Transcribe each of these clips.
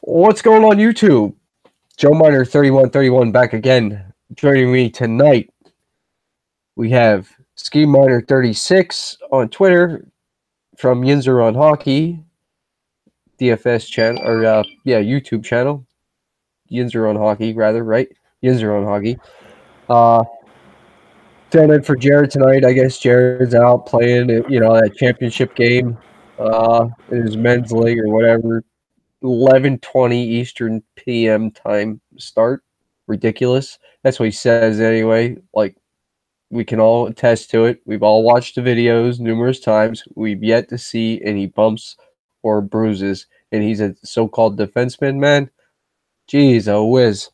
What's going on YouTube? Joe Miner 3131 back again. Joining me tonight, we have Ski Miner 36 on Twitter from Yinzer on Hockey DFS channel YouTube channel. Yinzer on Hockey, rather, right? Yinzer on Hockey. Filling in for Jared tonight. I guess Jared's out playing, that championship game in his men's league or whatever. 11:20 Eastern PM time start. Ridiculous. That's what he says anyway. Like, we can all attest to it. We've all watched the videos numerous times. We've yet to see any bumps or bruises. And he's a so-called defenseman, man. Jeez, oh whiz.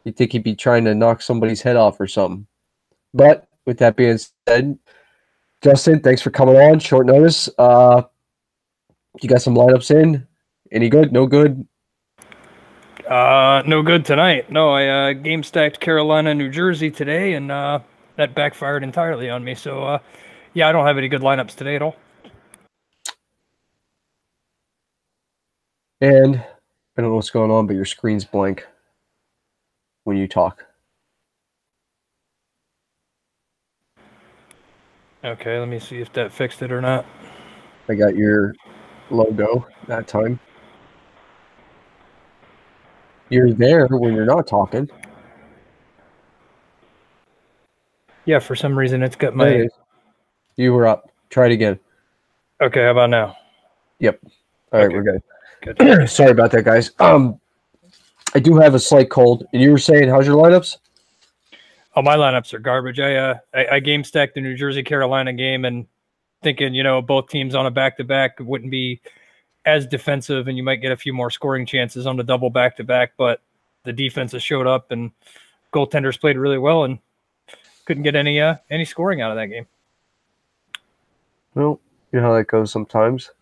You'd think he'd be trying to knock somebody's head off or something. But with that being said, Justin, thanks for coming on. Short notice. You got some lineups in? Any good? No good? No good tonight. No, I game stacked Carolina, New Jersey today, and that backfired entirely on me. So, yeah, I don't have any good lineups today at all. And I don't know what's going on, but your screen's blank when you talk. Okay, let me see if that fixed it or not. I got your logo that time. You're there when you're not talking. Yeah, for some reason it's got There it my... is. You were up. Try it again. Okay, how about now? Yep. All right, Okay. we're Good. good. Sorry about that, guys. I do have a slight cold. And you were saying, how's your lineups? Oh, my lineups are garbage. I game stacked the New Jersey Carolina game and thinking, both teams on a back-to-back wouldn't be as defensive and you might get a few more scoring chances on the double back-to-back, but the defenses showed up and goaltenders played really well and couldn't get any scoring out of that game. Well, you know how that goes sometimes.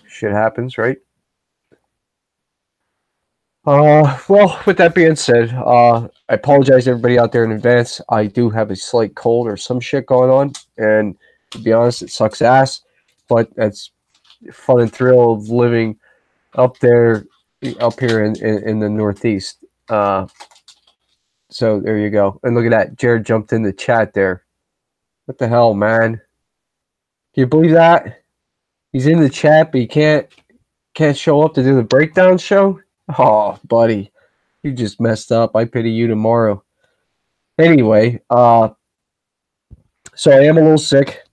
Shit happens, right? Well, with that being said, I apologize to everybody out there in advance. I do have a slight cold or some shit going on, and to be honest, it sucks ass, but that's fun and thrill of living up here in the Northeast. So there you go. And look at that. Jared jumped in the chat there. What the hell, man? Can you believe that? He's in the chat, but he can't show up to do the breakdown show? Oh, buddy. You just messed up. I pity you tomorrow. Anyway, so I am a little sick.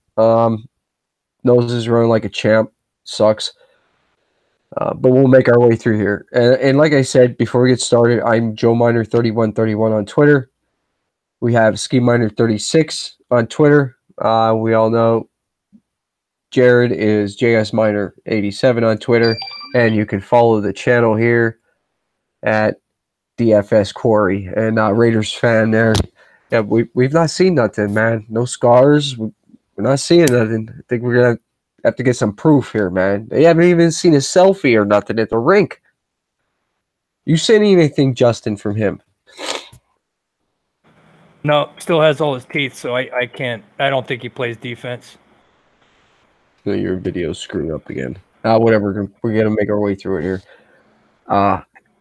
Nose is running like a champ. Sucks. But we'll make our way through here. And like I said, before we get started, I'm Joe Miner 3131 on Twitter. We have Ski Miner 36 on Twitter. We all know Jared is JS Miner 87 on Twitter. And you can follow the channel here at DFS Quarry. And Raiders fan there. Yeah, we've not seen nothing, man. No scars. We're not seeing nothing. I think we're going to have to get some proof here, man. They haven't even seen a selfie or nothing at the rink. You seen anything, Justin, from him? No, still has all his teeth, so I can't. I don't think he plays defense. No, your video's screwing up again. Whatever. We're going to make our way through it here.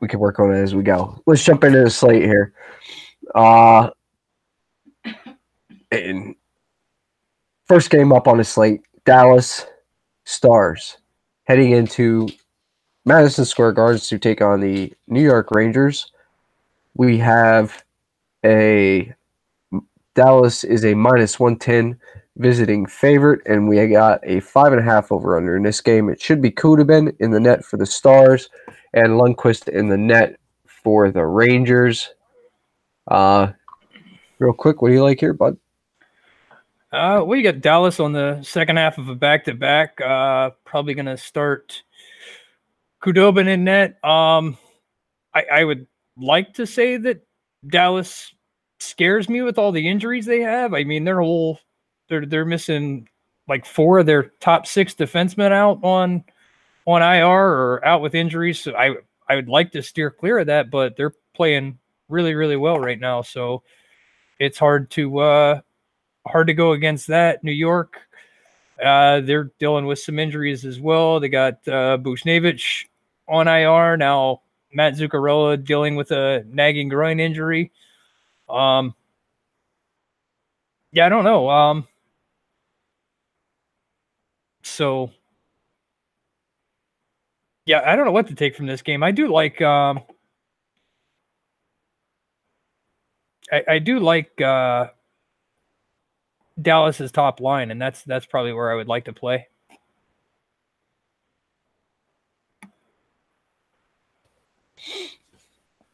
We can work on it as we go. Let's jump into the slate here. And first game up on the slate, Dallas Stars heading into Madison Square Garden to take on the New York Rangers. We have Dallas is a -110 visiting favorite, and we got a 5.5 over/under in this game. It should be Kudabin in the net for the Stars and Lundqvist in the net for the Rangers. Real quick, what do you like here, bud? We got Dallas on the second half of a back-to-back. Probably going to start Khudobin in net. I would like to say that Dallas scares me with all the injuries they have. I mean, they're missing like 4 of their top 6 defensemen out on IR or out with injuries. So I would like to steer clear of that, but they're playing really, really well right now. So it's hard to go against that. New York, they're dealing with some injuries as well. They got Buchnevich on IR. Now Matt Zuccarello dealing with a nagging groin injury. Yeah, I don't know. So yeah, I don't know what to take from this game. I do like I do like Dallas's top line, and that's probably where I would like to play.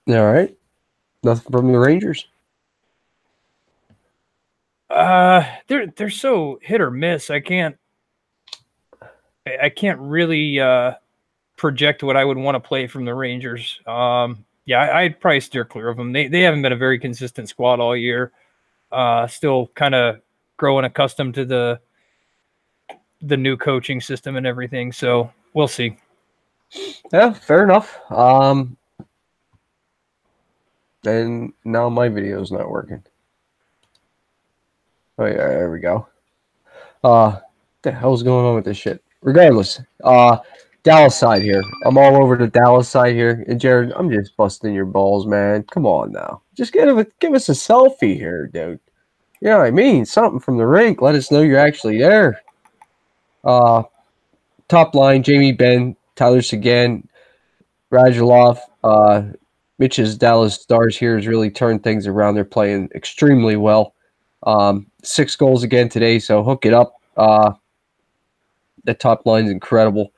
All right. Nothing from the Rangers. They're so hit or miss. I can't really project what I would want to play from the Rangers. Yeah, I'd probably steer clear of them. They haven't been a very consistent squad all year. Still kind of growing accustomed to the new coaching system and everything. So we'll see. Yeah, fair enough. And now my video is not working. Oh yeah, there we go. What the hell's going on with this shit? Regardless, Dallas side here. I'm all over the Dallas side here. And Jared, I'm just busting your balls, man. Come on now. Just give us a selfie here, dude. You know what I mean? Something from the rink. Let us know you're actually there. Top line, Jamie Benn, Tyler Seguin, Radulov, Mitch's Dallas Stars here has really turned things around. They're playing extremely well. 6 goals again today, so hook it up. The top line's incredible.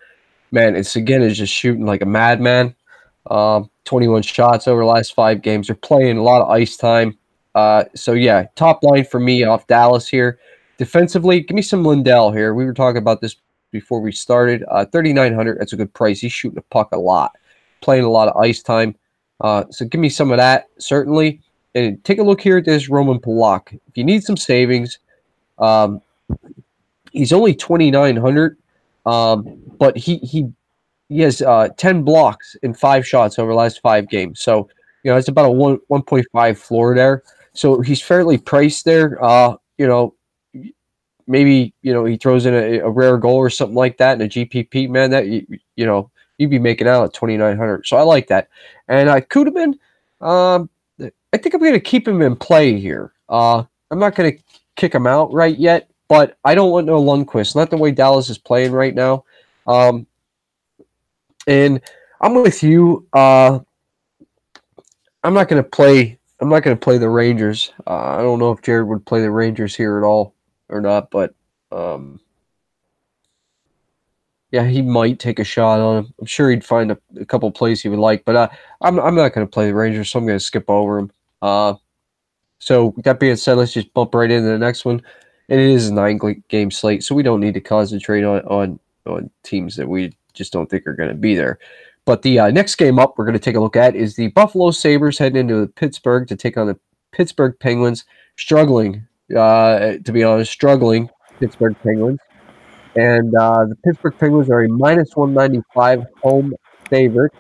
Man, and Seguin is just shooting like a madman. 21 shots over the last 5 games. They're playing a lot of ice time. So, yeah, top line for me off Dallas here. Defensively, give me some Lindell here. We were talking about this before we started. 3,900, that's a good price. He's shooting the puck a lot, playing a lot of ice time. So give me some of that, certainly. And take a look here at this Roman Polak. If you need some savings, he's only 2,900, but he has 10 blocks in 5 shots over the last 5 games. So, you know, it's about a 1.5 floor there. So he's fairly priced there. You know, maybe, you know, he throws in a rare goal or something like that in a GPP, man, that, you know, you'd be making out at 2,900. So I like that. And Kudeman, I think I'm going to keep him in play here. I'm not going to kick him out right yet, but I don't want no Lundqvist. Not the way Dallas is playing right now. And I'm with you. I'm not going to play the Rangers. I don't know if Jared would play the Rangers here at all or not, but yeah, he might take a shot on him. I'm sure he'd find a couple plays he would like, but I'm not going to play the Rangers, so I'm going to skip over him. So that being said, let's just bump right into the next one. And it is a 9-game slate, so we don't need to concentrate on teams that we just don't think are going to be there. But the next game up we're going to take a look at is the Buffalo Sabres heading into Pittsburgh to take on the Pittsburgh Penguins. Struggling, to be honest, struggling Pittsburgh Penguins. And the Pittsburgh Penguins are a -195 home favorite.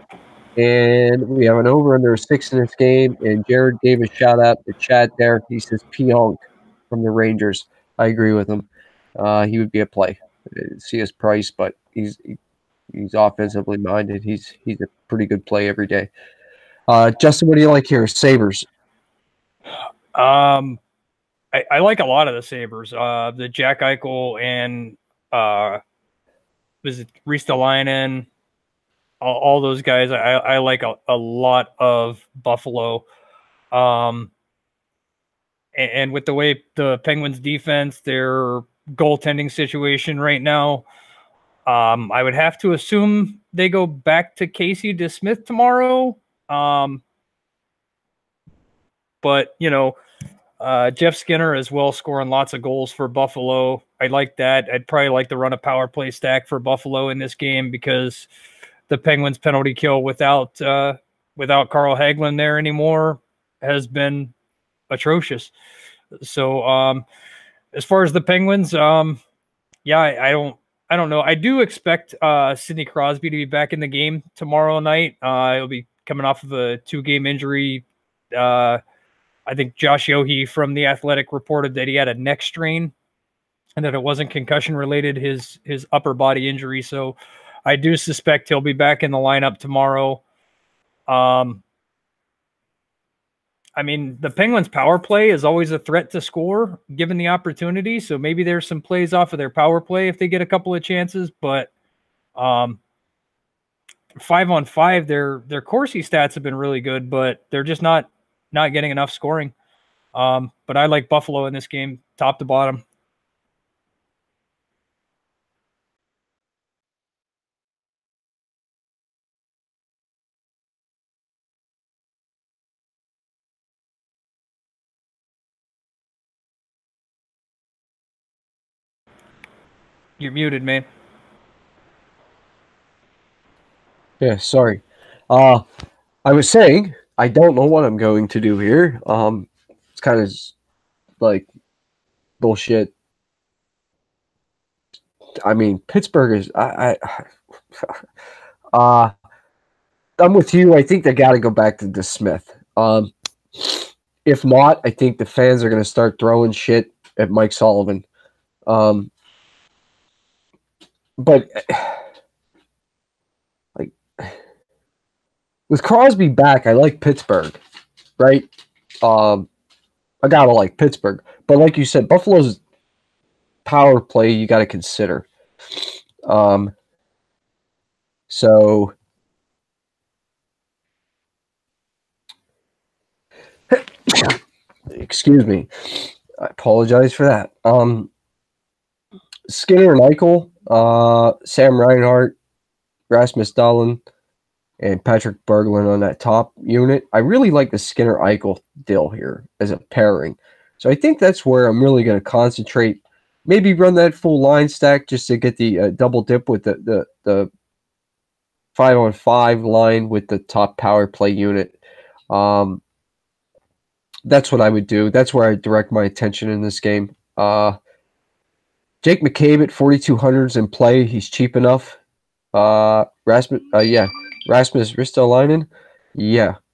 And we have an over-under 6 in this game. And Jared gave a shout-out to the chat there. He says Pionk from the Rangers. I agree with him. He would be a play. See his price, but he's offensively minded. He's a pretty good play every day. Justin, what do you like here? Sabres. I like a lot of the Sabres. The Jack Eichel and was it Ristolainen, all those guys. I like a lot of Buffalo. And with the way the Penguins defense, their goaltending situation right now, I would have to assume they go back to Casey DeSmith tomorrow. But, you know, Jeff Skinner as well, scoring lots of goals for Buffalo. I like that. I'd probably like to run a power play stack for Buffalo in this game because the Penguins penalty kill without Carl Hagelin there anymore has been atrocious. So as far as the Penguins, yeah, I don't know. I do expect Sidney Crosby to be back in the game tomorrow night. He'll be coming off of a 2-game injury. I think Josh Yohe from The Athletic reported that he had a neck strain and that it wasn't concussion related, his upper body injury. So I do suspect he'll be back in the lineup tomorrow. I mean, the Penguins' power play is always a threat to score given the opportunity. So maybe there's some plays off of their power play if they get a couple of chances. But 5-on-5, their Corsi stats have been really good, but they're just not getting enough scoring. But I like Buffalo in this game, top to bottom. You're muted, man. Yeah, sorry. I was saying I don't know what I'm going to do here. It's kind of like bullshit. I mean, Pittsburgh is I'm with you. I think they got to go back to DeSmith. If not, I think the fans are going to start throwing shit at Mike Sullivan. But like with Crosby back, I like Pittsburgh, right? I gotta like Pittsburgh, but like you said, Buffalo's power play you got to consider. So excuse me, I apologize for that. Skinner and Eichel, Sam Reinhart, Rasmus Dahlin, and Patrick Berglund on that top unit. I really like the Skinner Eichel deal here as a pairing. So I think that's where I'm really going to concentrate. Maybe run that full line stack just to get the double dip with the 5-on-5 line with the top power play unit. That's what I would do. That's where I direct my attention in this game. Jake McCabe at 4,200s in play. He's cheap enough. Rasmus Ristolainen,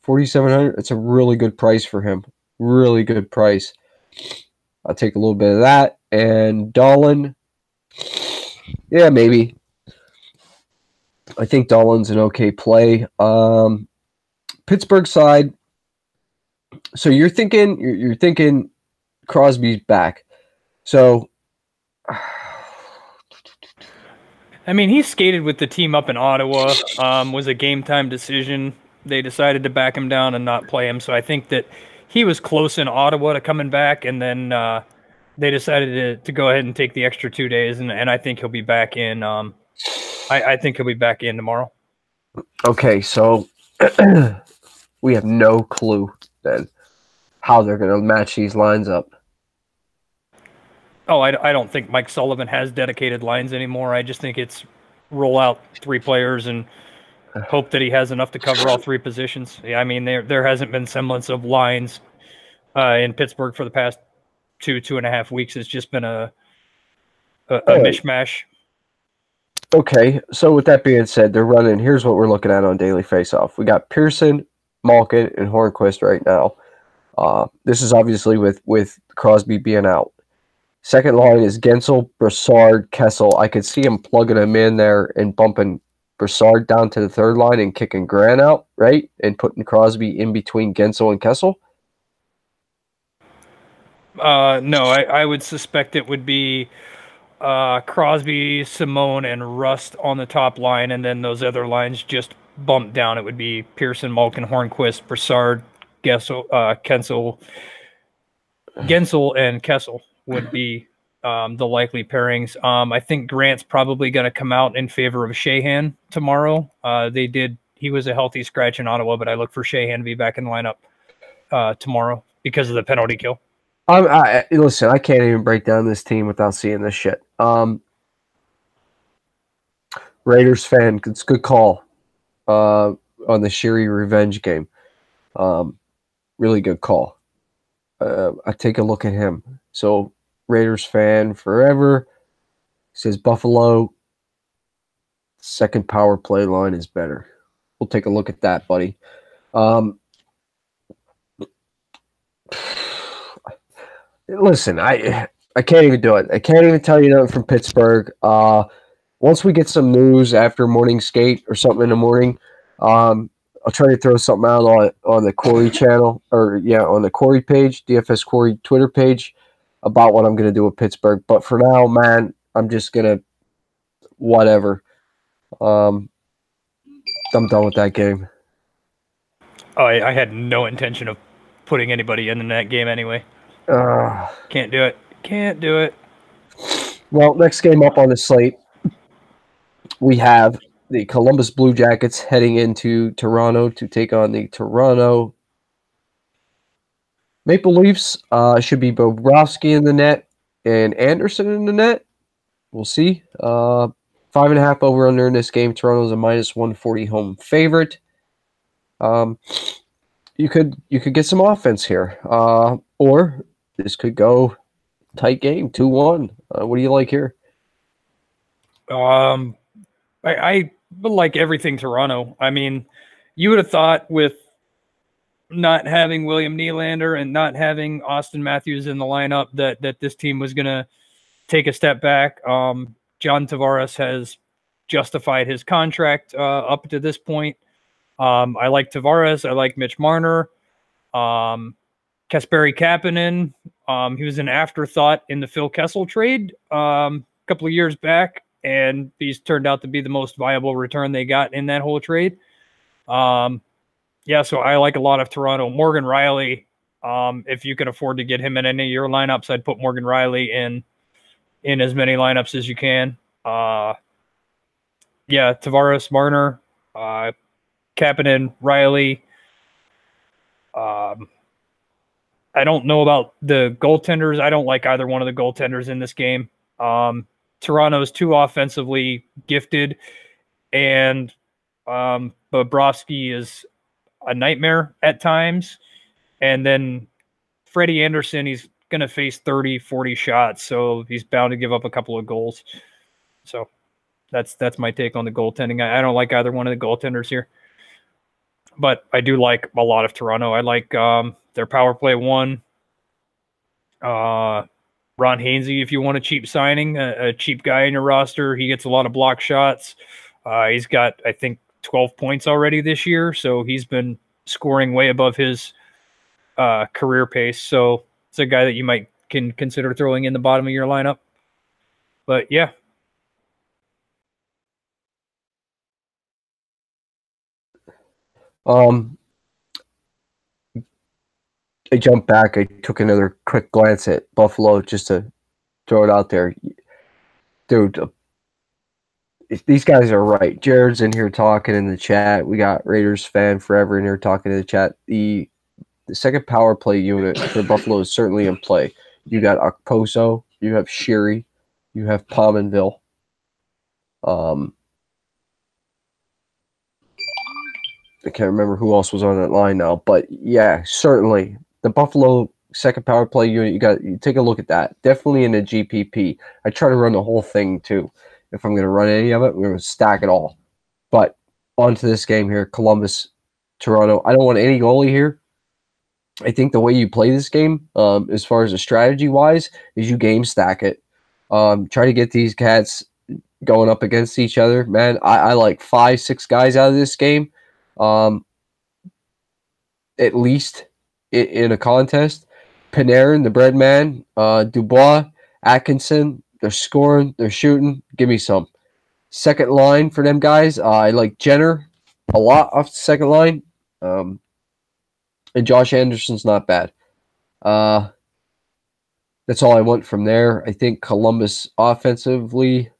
4,700. It's a really good price for him. Really good price. I'll take a little bit of that. And Dahlin, maybe. I think Dahlin's an okay play. Pittsburgh side. So you're thinking Crosby's back. So I mean, he skated with the team up in Ottawa. Was a game time decision. They decided to back him down and not play him. So I think that he was close in Ottawa to coming back, and then they decided to go ahead and take the extra 2 days, and I think he'll be back in. I think he'll be back in tomorrow. Okay, so we have no clue then how they're going to match these lines up. Oh, I don't think Mike Sullivan has dedicated lines anymore. I just think it's roll out 3 players and hope that he has enough to cover all 3 positions. Yeah, I mean, there hasn't been semblance of lines in Pittsburgh for the past 2.5 weeks. It's just been a mishmash. Okay, so with that being said, they're running. Here's what we're looking at on Daily Faceoff. We got Pearson, Malkin, and Hornquist right now. This is obviously with Crosby being out. Second line is Gensel, Brassard, Kessel. I could see him plugging him in there and bumping Brassard down to the third line and kicking Grant out, right? And putting Crosby in between Gensel and Kessel? No, I would suspect it would be Crosby, Simone, and Rust on the top line, and then those other lines just bumped down. It would be Pearson, Malkin, Hornquist, Brassard, Gensel, and Kessel would be the likely pairings. I think Grant's probably going to come out in favor of Sheahan tomorrow. He was a healthy scratch in Ottawa, but I look for Sheahan to be back in the lineup tomorrow because of the penalty kill. Listen, I can't even break down this team without seeing this shit. Raiders fan, it's a good call on the Sherry revenge game. Really good call. I take a look at him. So Raiders fan forever. Says Buffalo second power play line is better. We'll take a look at that, buddy. Listen, I can't even do it. I can't even tell you nothing from Pittsburgh. once we get some news after morning skate or something in the morning, I'll try to throw something out on the Quarry channel, or on the Quarry page, DFS Quarry Twitter page, about what I'm going to do with Pittsburgh. But for now, man, I'm just going to whatever. I'm done with that game. Oh, I had no intention of putting anybody in that game anyway. Can't do it. Can't do it. Well, next game up on the slate, we have the Columbus Blue Jackets heading into Toronto to take on the Toronto Maple Leafs. Should be Bobrovsky in the net and Anderson in the net. We'll see. 5.5 over under in this game. Toronto's a -140 home favorite. You could get some offense here, or this could go tight game, 2-1. What do you like here? I like everything Toronto. I mean, you would have thought with not having William Nylander and not having Austin Matthews in the lineup that this team was going to take a step back. John Tavares has justified his contract up to this point. I like Tavares. I like Mitch Marner. Kasperi Kapanen. He was an afterthought in the Phil Kessel trade a couple of years back, and he's turned out to be the most viable return they got in that whole trade. So I like a lot of Toronto. Morgan Riley, if you can afford to get him in any of your lineups, I'd put Morgan Riley in as many lineups as you can. Tavares, Marner, Kapanen, Riley. I don't know about the goaltenders. I don't like either one of the goaltenders in this game. Toronto's too offensively gifted, and Bobrovsky is a nightmare at times. And then Freddie Anderson, he's going to face 30, 40 shots, so he's bound to give up a couple of goals. So that's my take on the goaltending. I don't like either one of the goaltenders here, but I do like a lot of Toronto. I like their power play one. Ron Hainsey, if you want a cheap signing, a cheap guy in your roster, he gets a lot of block shots. He's got, I think, 12 points already this year, so he's been scoring way above his career pace. So it's a guy that you can consider throwing in the bottom of your lineup. But yeah. I jumped back. I took another quick glance at Buffalo just to throw it out there. Dude, these guys are right. Jared's in here talking in the chat. We got Raiders fan forever in here talking in the chat. The second power play unit for Buffalo is certainly in play. You got Okposo, you have Sheary, you have Pominville. I can't remember who else was on that line now, but yeah, certainly the Buffalo second power play unit. You take a look at that. Definitely in a GPP. I try to run the whole thing too. If I'm going to run any of it, we're going to stack it all. But on to this game here, Columbus, Toronto. I don't want any goalie here. I think the way you play this game, as far as a strategy-wise, is you game stack it. Try to get these cats going up against each other. Man, I like 5-6 guys out of this game, at least in a contest. Panarin, the bread man, Dubois, Atkinson, they're scoring, they're shooting. Give me some. Second line for them guys, I like Jenner a lot off the second line. And Josh Anderson's not bad. That's all I want from there. I think Columbus offensively,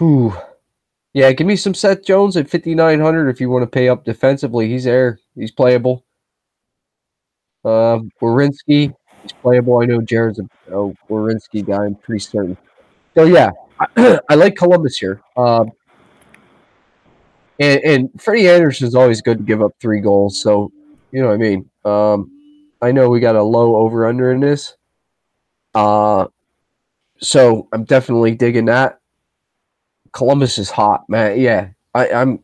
yeah, give me some Seth Jones at 5,900 if you want to pay up defensively. He's there. He's playable. Werenski, he's playable. I know Jared's a Werenski guy. I'm pretty certain. So, yeah, I like Columbus here. And Freddie Anderson's always good to give up 3 goals. So, you know what I mean. I know we got a low over-under in this. So I'm definitely digging that. Columbus is hot, man. Yeah, I'm.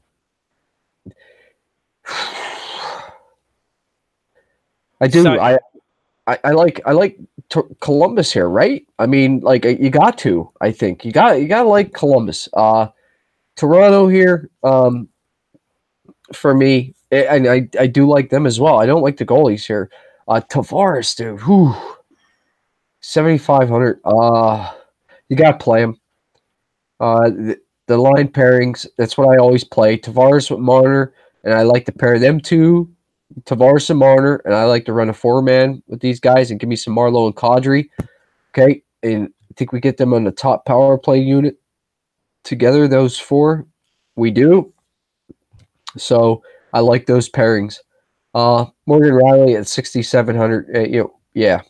I do. I like Columbus here, right? I mean, like you got to. I think you got to like Columbus. Toronto here. For me, and I do like them as well. I don't like the goalies here. Tavares, dude, 7,500. You got to play him. The line pairings, that's what I always play. Tavares with Marner, and I like to pair them two, Tavares and Marner, and I like to run a four-man with these guys and give me some Marlowe and Kadri. Okay, and I think we get them on the top power play unit together, those four. We do. So I like those pairings. Morgan Riley at 6,700. Yeah.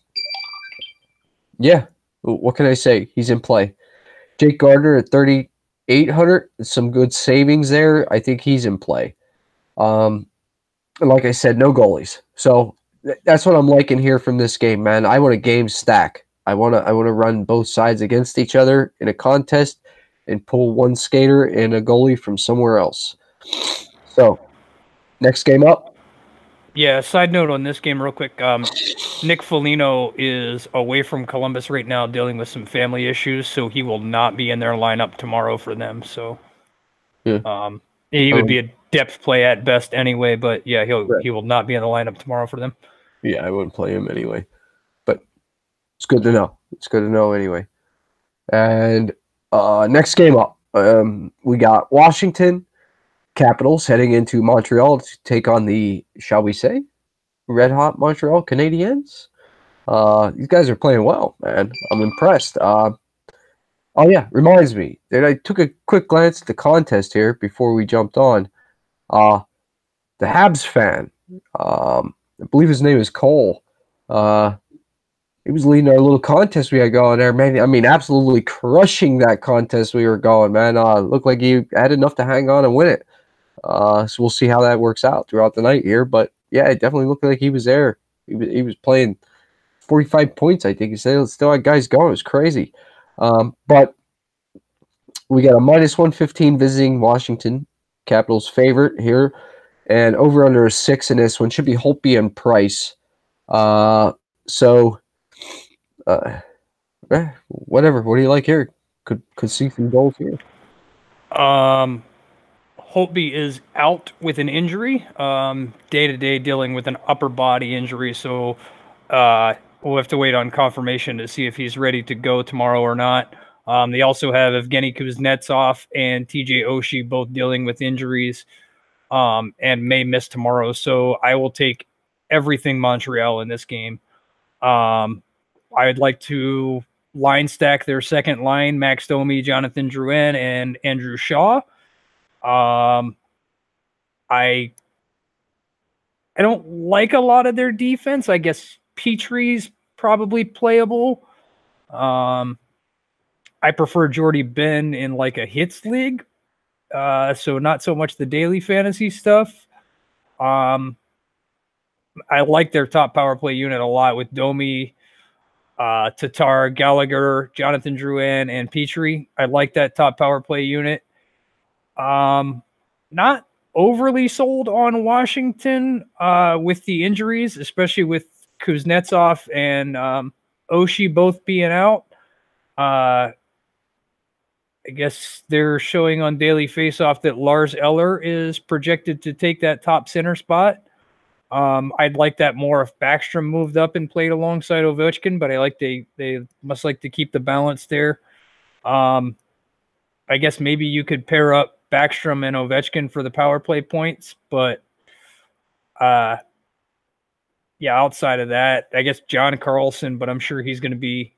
What can I say? He's in play. Jake Gardner at 3,800. Some good savings there. I think he's in play. And like I said, no goalies. So that's what I'm liking here from this game, man. I want a game stack. I want to run both sides against each other in a contest and pull one skater and a goalie from somewhere else. So, next game up. Yeah, side note on this game real quick. Nick Foligno is away from Columbus right now dealing with some family issues, so he will not be in their lineup tomorrow for them. So he would be a depth play at best anyway, but yeah, he will not be in the lineup tomorrow for them. Yeah, I wouldn't play him anyway. But it's good to know. It's good to know anyway. And next game up, we got Washington Capitals heading into Montreal to take on the, shall we say, red hot Montreal Canadiens. These guys are playing well, man. I'm impressed. Oh yeah, reminds me that I took a quick glance at the contest here before we jumped on. The Habs fan, I believe his name is Cole. He was leading our little contest we had going there, man. I mean, absolutely crushing that contest we were going, man. Looked like he had enough to hang on and win it. So we'll see how that works out throughout the night here. But yeah, it definitely looked like he was there. He was playing 45 points, I think. He still had guys going. It was crazy. But we got a -115 visiting Washington Capitals favorite here. And over under a 6 in this one. Should be Holtby and Price. Whatever. What do you like here? Could see some goals here. Holtby is out with an injury, day-to-day dealing with an upper body injury, so we'll have to wait on confirmation to see if he's ready to go tomorrow or not. They also have Evgeny Kuznetsov and TJ Oshie both dealing with injuries and may miss tomorrow, so I will take everything Montreal in this game. I'd like to line stack their second line, Max Domi, Jonathan Drouin, and Andrew Shaw. I don't like a lot of their defense. I guess Petrie's probably playable. I prefer Jordy Ben in like a hits league. So not so much the daily fantasy stuff. I like their top power play unit a lot with Domi, Tatar, Gallagher, Jonathan Drouin, and Petrie. I like that top power play unit. Not overly sold on Washington with the injuries, especially with Kuznetsov and Oshie both being out. I guess they're showing on Daily Faceoff that Lars Eller is projected to take that top center spot. I'd like that more if Backstrom moved up and played alongside Ovechkin, but I like they must like to keep the balance there. I guess maybe you could pair up Backstrom and Ovechkin for the power play points, but yeah, outside of that, I guess John Carlson, but I'm sure he's going to be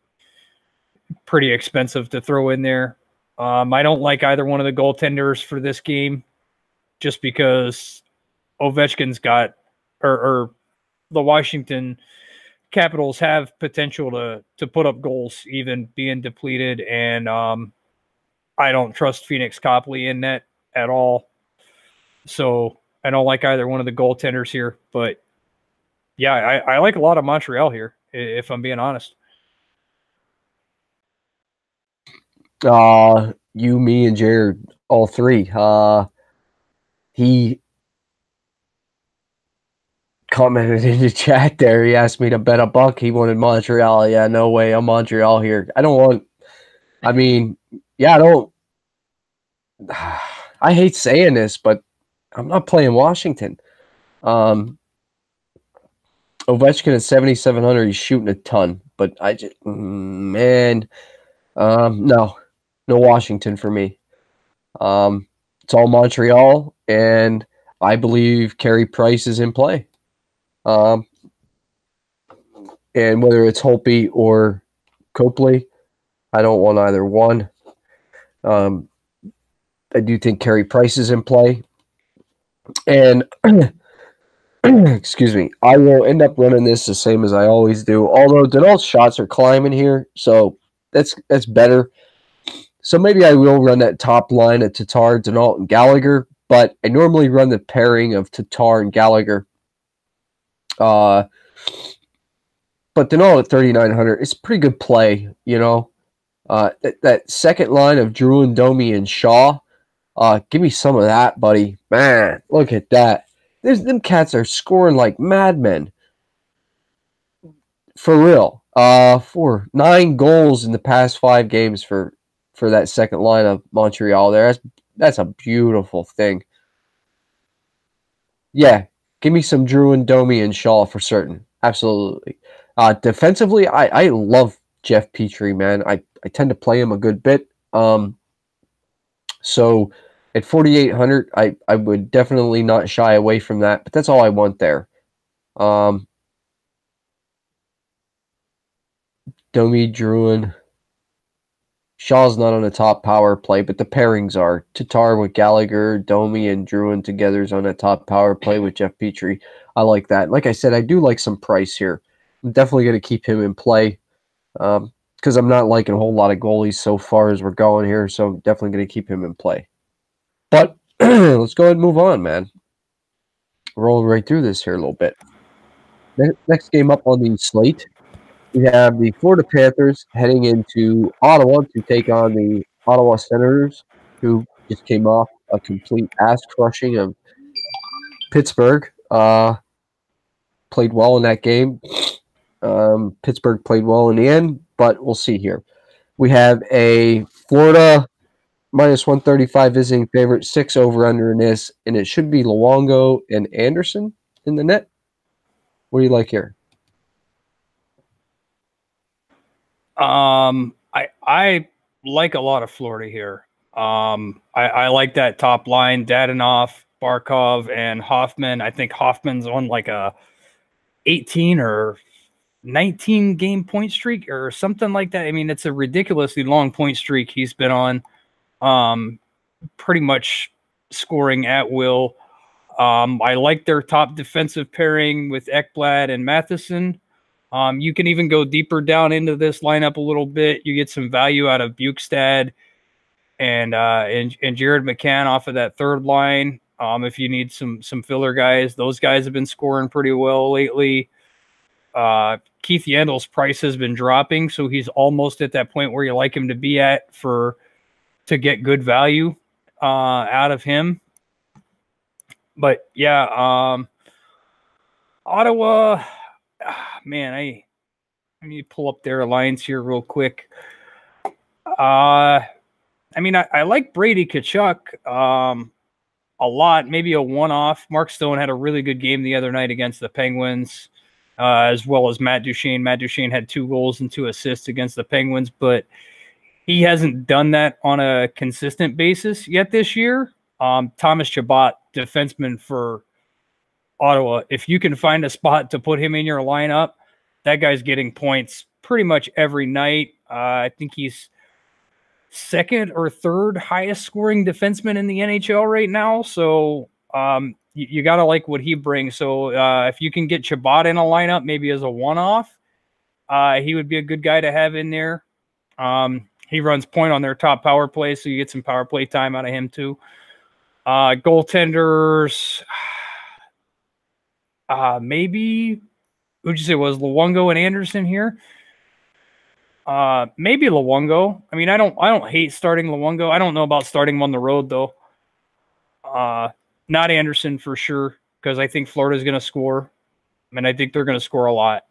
pretty expensive to throw in there. I don't like either one of the goaltenders for this game just because Ovechkin's got or the Washington Capitals have potential to put up goals even being depleted, and I don't trust Phoenix Copley in net at all. So I don't like either one of the goaltenders here. But yeah, I like a lot of Montreal here, if I'm being honest. You, me, and Jared, all three. commented in the chat there. He asked me to bet a buck. He wanted Montreal. Yeah, no way. I'm Montreal here. I don't want. I mean, yeah, I don't. I hate saying this, but I'm not playing Washington. Ovechkin at 7,700. He's shooting a ton, but I just man, no Washington for me. It's all Montreal, and I believe Carey Price is in play. And whether it's Holtby or Copley, I don't want either one. I do think Carey Price is in play. And excuse me, I will end up running this the same as I always do. Although Denault's shots are climbing here, so that's better. So maybe I will run that top line of Tatar, Denault, and Gallagher, but I normally run the pairing of Tatar and Gallagher. But Denault at 3,900, it's a pretty good play, you know. That second line of Drouin, Domi, and Shaw, give me some of that, buddy. Man, look at that. Them cats are scoring like madmen. For real. For 9 goals in the past 5 games for that second line of Montreal there. That's a beautiful thing. Yeah, give me some Drouin, Domi, and Shaw for certain. Absolutely. Defensively, I love Jeff Petrie, man. I tend to play him a good bit. So at 4,800, I would definitely not shy away from that, but that's all I want there. Domi, Drouin. Shaw's not on a top power play, but the pairings are. Tatar with Gallagher, Domi, and Drouin together is on a top power play with Jeff Petrie. I like that. Like I said, I do like some Price here. I'm definitely going to keep him in play because I'm not liking a whole lot of goalies so far as we're going here, so I'm definitely going to keep him in play. But let's go ahead and move on, man. Roll right through this here a little bit. Next game up on the slate, we have the Florida Panthers heading into Ottawa to take on the Ottawa Senators, who just came off a complete ass crushing of Pittsburgh. Played well in that game. Pittsburgh played well in the end, but we'll see here. We have a Florida minus 135 visiting favorite, 6 over under in this, and it should be Luongo and Anderson in the net. What do you like here? I like a lot of Florida here. I like that top line, Dadonov, Barkov, and Hoffman. I think Hoffman's on like a 18 or 19 game point streak or something like that. I mean, it's a ridiculously long point streak he's been on, pretty much scoring at will. I like their top defensive pairing with Ekblad and Matheson. You can even go deeper down into this lineup a little bit. You get some value out of Bukestad and Jared McCann off of that third line. If you need some filler guys, those guys have been scoring pretty well lately. Keith Yandel's price has been dropping, so he's almost at that point where you like him to be at to get good value out of him. But yeah, Ottawa, man, I need to pull up their alliance here real quick. I mean, I like Brady Tkachuk a lot, maybe a one-off. Mark Stone had a really good game the other night against the Penguins, as well as Matt Duchene. Matt Duchene had 2 goals and 2 assists against the Penguins, but he hasn't done that on a consistent basis yet this year. Thomas Chabot, defenseman for Ottawa, if you can find a spot to put him in your lineup, that guy's getting points pretty much every night. I think he's second or third highest scoring defenseman in the NHL right now. So you got to like what he brings. So if you can get Chabot in a lineup, maybe as a one-off, he would be a good guy to have in there. He runs point on their top power play, so you get some power play time out of him too. Goaltenders, maybe, who'd you say was Luongo and Anderson here? Maybe Luongo. I mean, I don't hate starting Luongo. I don't know about starting him on the road though. Not Anderson for sure, because I think Florida's going to score. and I think they're going to score a lot.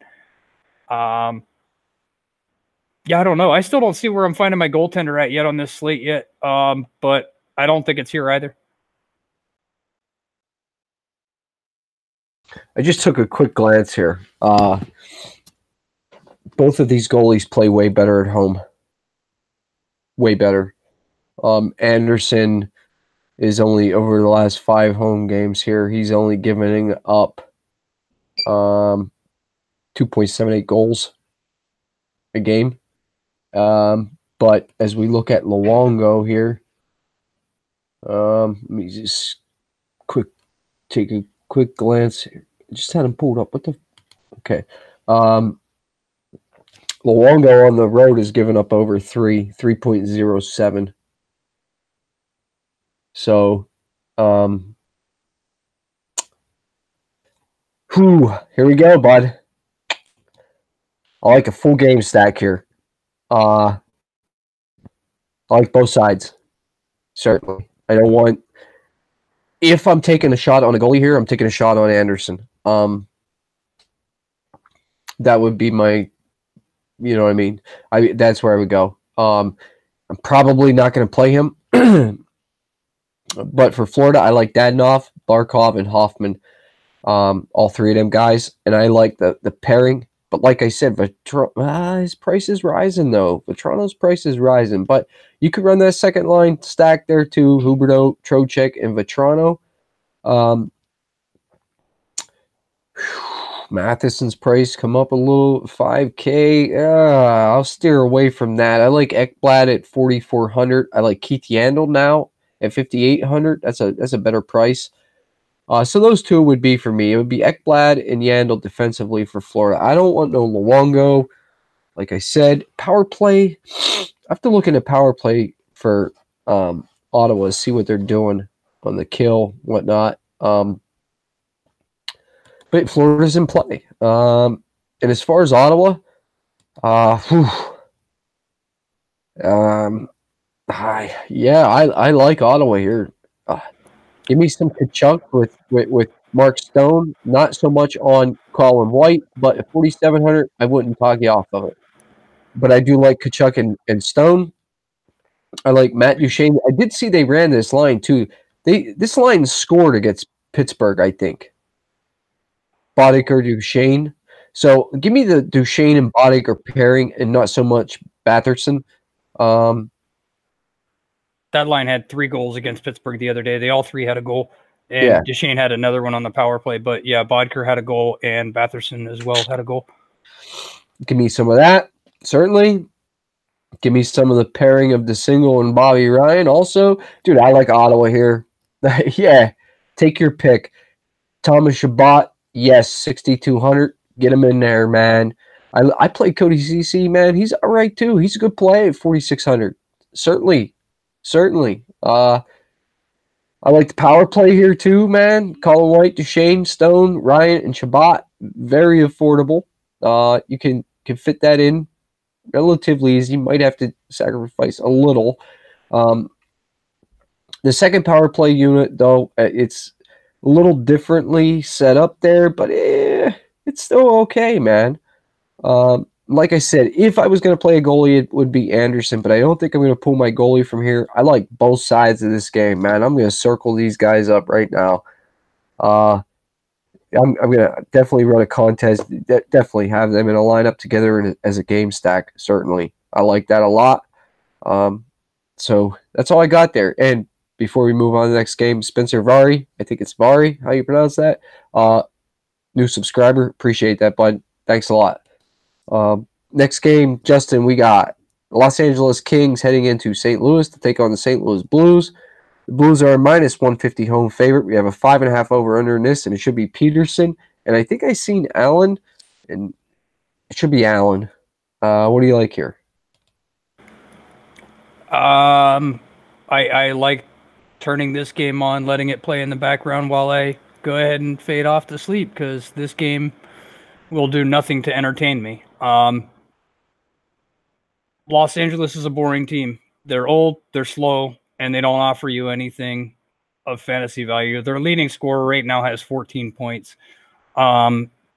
Yeah, I don't know. I still don't see where I'm finding my goaltender at yet on this slate yet. But I don't think it's here either. I just took a quick glance here. Both of these goalies play way better at home. Way better. Anderson is only, over the last 5 home games here, he's only giving up 2.78 goals a game. But as we look at Luongo here, let me just take a quick glance here. I just had him pulled up. What the? Okay. Luongo on the road is giving up over 3.07. So, here we go, bud. I like a full game stack here. I like both sides. Certainly. I don't want, if I'm taking a shot on a goalie here, I'm taking a shot on Anderson. That would be my, you know what I mean? That's where I would go. I'm probably not going to play him. But for Florida, I like Dadonov, Barkov, and Hoffman. All 3 of them guys. And I like the pairing. But like I said, his price is rising, though. Vetrano's price is rising. But you could run that second line stack there, too. Huberdeau, Trocheck, and Vetrano. Matheson's price come up a little, $5K. I'll steer away from that. I like Ekblad at 4,400. I like Keith Yandel now at 5,800. That's a better price. So those 2 would be for me. It would be Ekblad and Yandel defensively for Florida. I don't want no Luongo. Like I said, power play. I have to look into power play for Ottawa, see what they're doing on the kill, whatnot. But Florida's in play. And as far as Ottawa, I like Ottawa here. Give me some Kachuk with Mark Stone. Not so much on Colin White, but at 4,700, I wouldn't talk you off of it. But I do like Kachuk and Stone. I like Matt Duchene. I did see they ran this line too. This line scored against Pittsburgh, I think. Boddicker, Duchene. So give me the Duchene and Boddicker pairing and not so much Batherson. That line had 3 goals against Pittsburgh the other day. They all 3 had a goal. And Duchene had another one on the power play. But, yeah, Bodker had a goal, and Batherson as well had a goal. Give me some of that, certainly. Give me some of the pairing of DeSingle and Bobby Ryan also. Dude, I like Ottawa here. Yeah, take your pick. Thomas Chabot, yes, 6,200. Get him in there, man. I play Cody CC, man. He's all right, too. He's a good play at 4,600. Certainly. I like the power play here too, man. Colin White, Duchene, Stone, Ryan, and Chabot. Very affordable. You can fit that in relatively easy. You might have to sacrifice a little. The second power play unit, though, it's a little differently set up there, but it's still okay, man. Like I said, if I was going to play a goalie, it would be Anderson, but I don't think I'm going to pull my goalie from here. I like both sides of this game, man. I'm going to circle these guys up right now. I'm going to definitely run a contest, definitely have them in a lineup together as a game stack, certainly. I like that a lot. So that's all I got there. And before we move on to the next game, Spencer Vari, I think it's Vari, how you pronounce that? New subscriber, appreciate that, bud. Thanks a lot. Next game, Justin, we got Los Angeles Kings heading into St. Louis to take on the St. Louis Blues. The Blues are a minus 150 home favorite. We have a 5.5 over under in this, and it should be Peterson. And I think I seen Allen, and it should be Allen. What do you like here? I like turning this game on, letting it play in the background while I go ahead and fade off to sleep, because this game will do nothing to entertain me. Los Angeles is a boring team. They're old, they're slow, and they don't offer you anything of fantasy value. Their leading scorer right now has 14 points.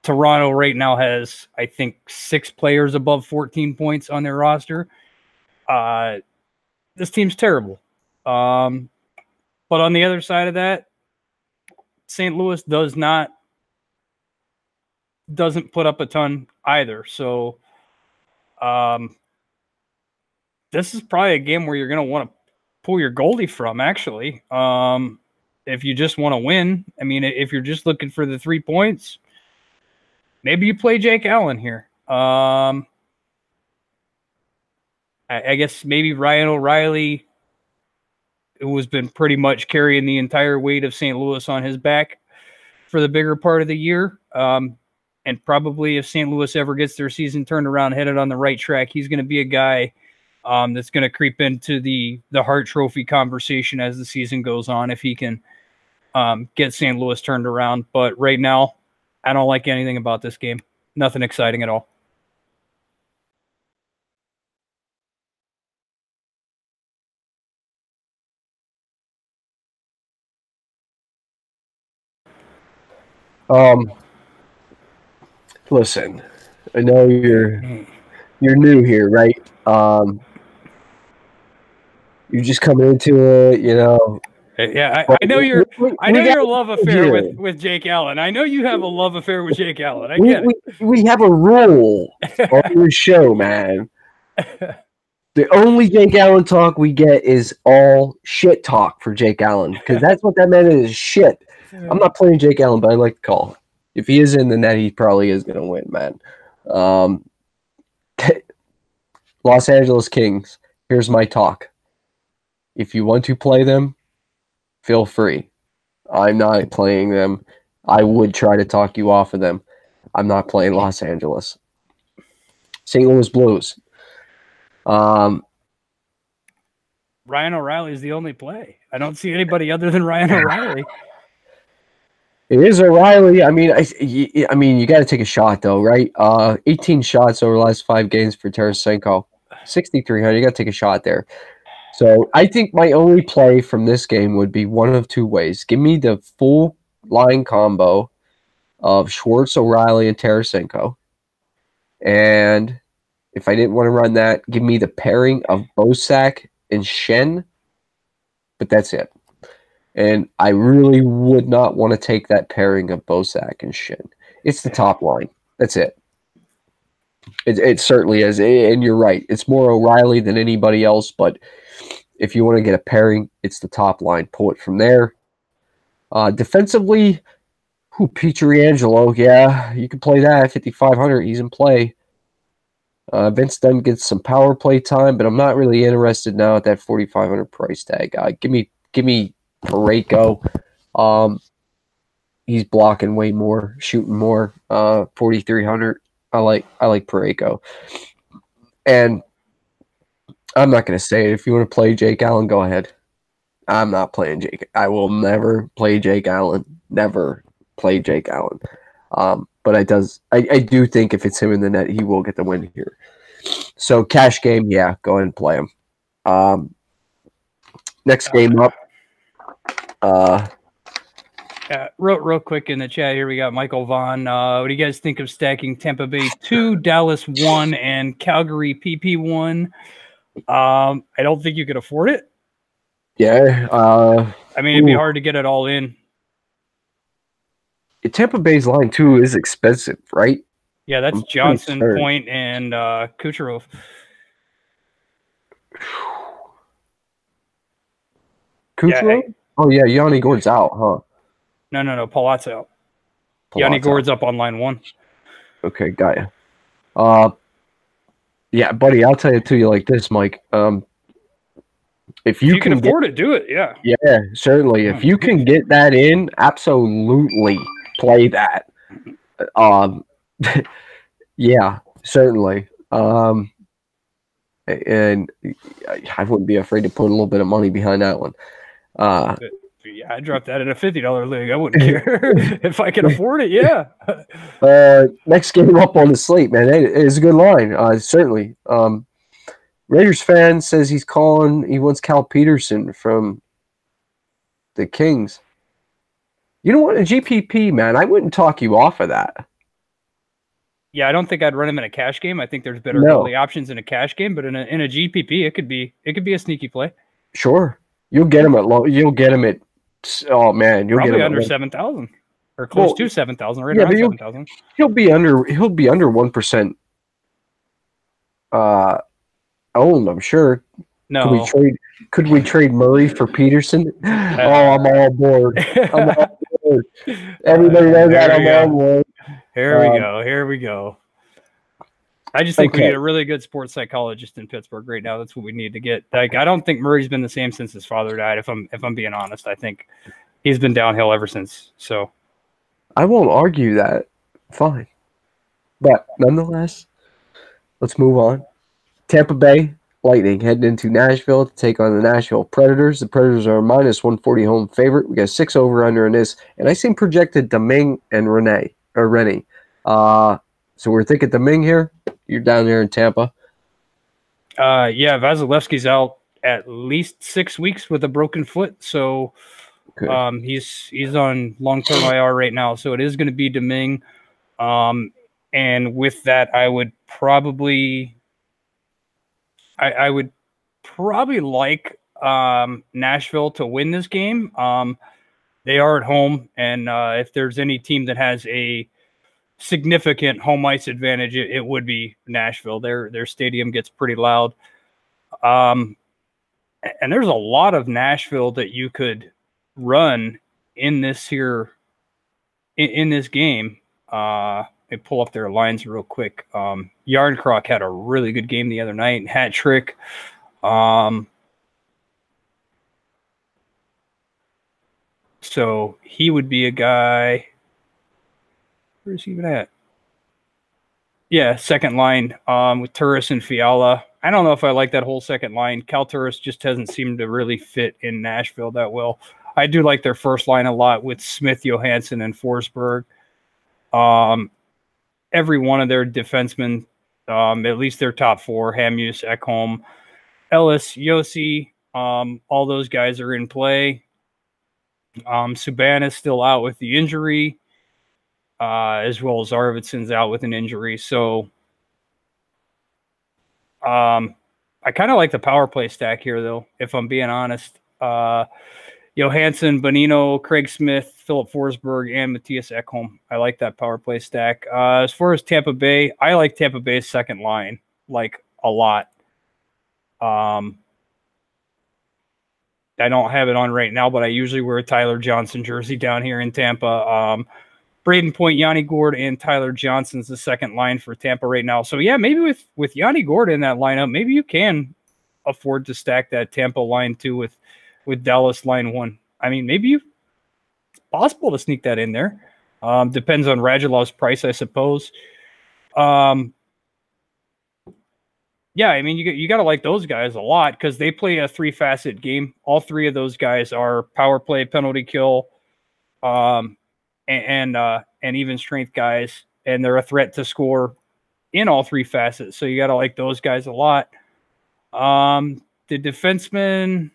Toronto right now has, I think, 6 players above 14 points on their roster. This team's terrible. But on the other side of that, St. Louis doesn't put up a ton either. So this is probably a game where you're going to want to pull your goalie from, actually. If you just want to win. I mean, if you're just looking for the 3 points, maybe you play Jake Allen here. I guess maybe Ryan O'Reilly, who has been pretty much carrying the entire weight of St. Louis on his back for the bigger part of the year. And probably if St. Louis ever gets their season turned around, headed on the right track, he's going to be a guy that's going to creep into the Hart Trophy conversation as the season goes on, if he can get St. Louis turned around. But right now, I don't like anything about this game. Nothing exciting at all. Listen, I know you're new here, right? You're just coming into it, you know. Yeah, I know your love affair with Jake Allen. I know you have a love affair with Jake Allen. I get it. We have a rule on your show, man. The only Jake Allen talk we get is all shit talk for Jake Allen, because that's what that man is, shit. I'm not playing Jake Allen, but I like the call. If he is in the net, he probably is going to win, man. Los Angeles Kings, here's my talk. If you want to play them, feel free. I'm not playing them. I would try to talk you off of them. I'm not playing Los Angeles. St. Louis Blues. Ryan O'Reilly is the only play. I don't see anybody other than Ryan O'Reilly. It is O'Reilly. I mean, you got to take a shot though, right? 18 shots over the last 5 games for Tarasenko. 6,300. You got to take a shot there. So I think my only play from this game would be one of 2 ways. Give me the full line combo of Schwartz, O'Reilly, and Tarasenko. And if I didn't want to run that, give me the pairing of Bosak and Shen. But that's it. And I really would not want to take that pairing of Bosak and Shen. It's the top line. That's it. It certainly is. And you're right. It's more O'Reilly than anybody else. But if you want to get a pairing, it's the top line. Pull it from there. Defensively, Pietrangelo. Yeah, you can play that. 5,500. He's in play. Vince Dunn gets some power play time, but I'm not really interested now at that 4,500 price tag. Give me Parayko. He's blocking way more, shooting more. 4,300. I like Parayko. And I'm not going to say it. If you want to play Jake Allen, go ahead. I'm not playing Jake. I will never play Jake Allen. Never play Jake Allen. But I do think if it's him in the net, he will get the win here. So cash game, yeah, go ahead and play him. Next game up. Real quick in the chat here, we got Michael Vaughn. What do you guys think of stacking Tampa Bay 2, Dallas 1, and Calgary PP 1? I don't think you could afford it. Yeah. I mean, it'd be hard to get it all in. Tampa Bay's line, too, is expensive, right? Yeah, that's Johnson, Point, and Kucherov. Kucherov? Yeah, oh, yeah, Yanni Gord's out, huh? No, Palat's out. Yanni Gord's up on line 1. Okay, got you. Yeah, buddy, I'll tell it to you like this, Mike. If you can afford it, do it, yeah. Yeah, certainly. If you can get that in, absolutely play that. Yeah, certainly. And I wouldn't be afraid to put a little bit of money behind that one. Yeah, I dropped that in a $50 league. I wouldn't care if I can afford it. Yeah. Next game up on the slate, man. It is a good line. Certainly. Raiders fan says he wants Cal Peterson from the Kings. You know what? A GPP, man, I wouldn't talk you off of that. Yeah, I don't think I'd run him in a cash game. I think there's better No. goalie options in a cash game, but in a GPP, it could be a sneaky play. Sure. You'll get him at low. You'll get him at. Oh man, you'll Probably get him under at 7,000 or close to 7,000, right yeah, but around 7,000. he'll be under 1%. Owned, I'm sure. No. Could we trade Murray for Peterson? Oh, I'm all aboard. I'm all aboard. Everybody knows that I'm all aboard. Here we go. I just think we need a really good sports psychologist in Pittsburgh right now. That's what we need to get. Like, I don't think Murray's been the same since his father died. If I'm being honest, I think he's been downhill ever since. So I won't argue that. Fine, but nonetheless, let's move on. Tampa Bay Lightning heading into Nashville to take on the Nashville Predators. The Predators are a minus 140 home favorite. We got 6 over under in this, and I seen projected Domingue and Rennie. So we're thinking Domingue here. You're down there in Tampa. Yeah, Vasilevsky's out at least 6 weeks with a broken foot, so he's on long-term IR right now. So it is going to be Domingue, and with that, I would probably like Nashville to win this game. They are at home, and if there's any team that has a significant home ice advantage, it would be Nashville. Their stadium gets pretty loud, and there's a lot of Nashville that you could run in this here in this game. Let me pull up their lines real quick. Yarncroc had a really good game the other night, hat trick. So he would be a guy. Where's he even at? Yeah, second line with Turris and Fiala. I don't know if I like that whole second line. Cal Turris just hasn't seemed to really fit in Nashville that well. I do like their first line a lot with Smith, Johansson, and Forsberg. Every one of their defensemen, at least their top 4, Hamhuis, Ekholm, Ellis, Yossi, all those guys are in play. Subban is still out with the injury, as well as Arvidsson's out with an injury. So I kind of like the power play stack here, though, if I'm being honest. Johansson, Bonino, Craig Smith, Philip Forsberg, and Matthias Ekholm. I like that power play stack. As far as Tampa Bay, I like Tampa Bay's second line, like, a lot. I don't have it on right now, but I usually wear a Tyler Johnson jersey down here in Tampa. Braden Point, Yanni Gourde, and Tyler Johnson's the second line for Tampa right now. So, yeah, maybe with Yanni Gourde in that lineup, maybe you can afford to stack that Tampa line too with Dallas line 1. I mean, maybe it's possible to sneak that in there. Depends on Radulov's price, I suppose. Yeah, I mean, you got to like those guys a lot because they play a 3-facet game. All 3 of those guys are power play, penalty kill, and even strength guys, and they're a threat to score in all 3 facets. So you got to like those guys a lot. The defensemen,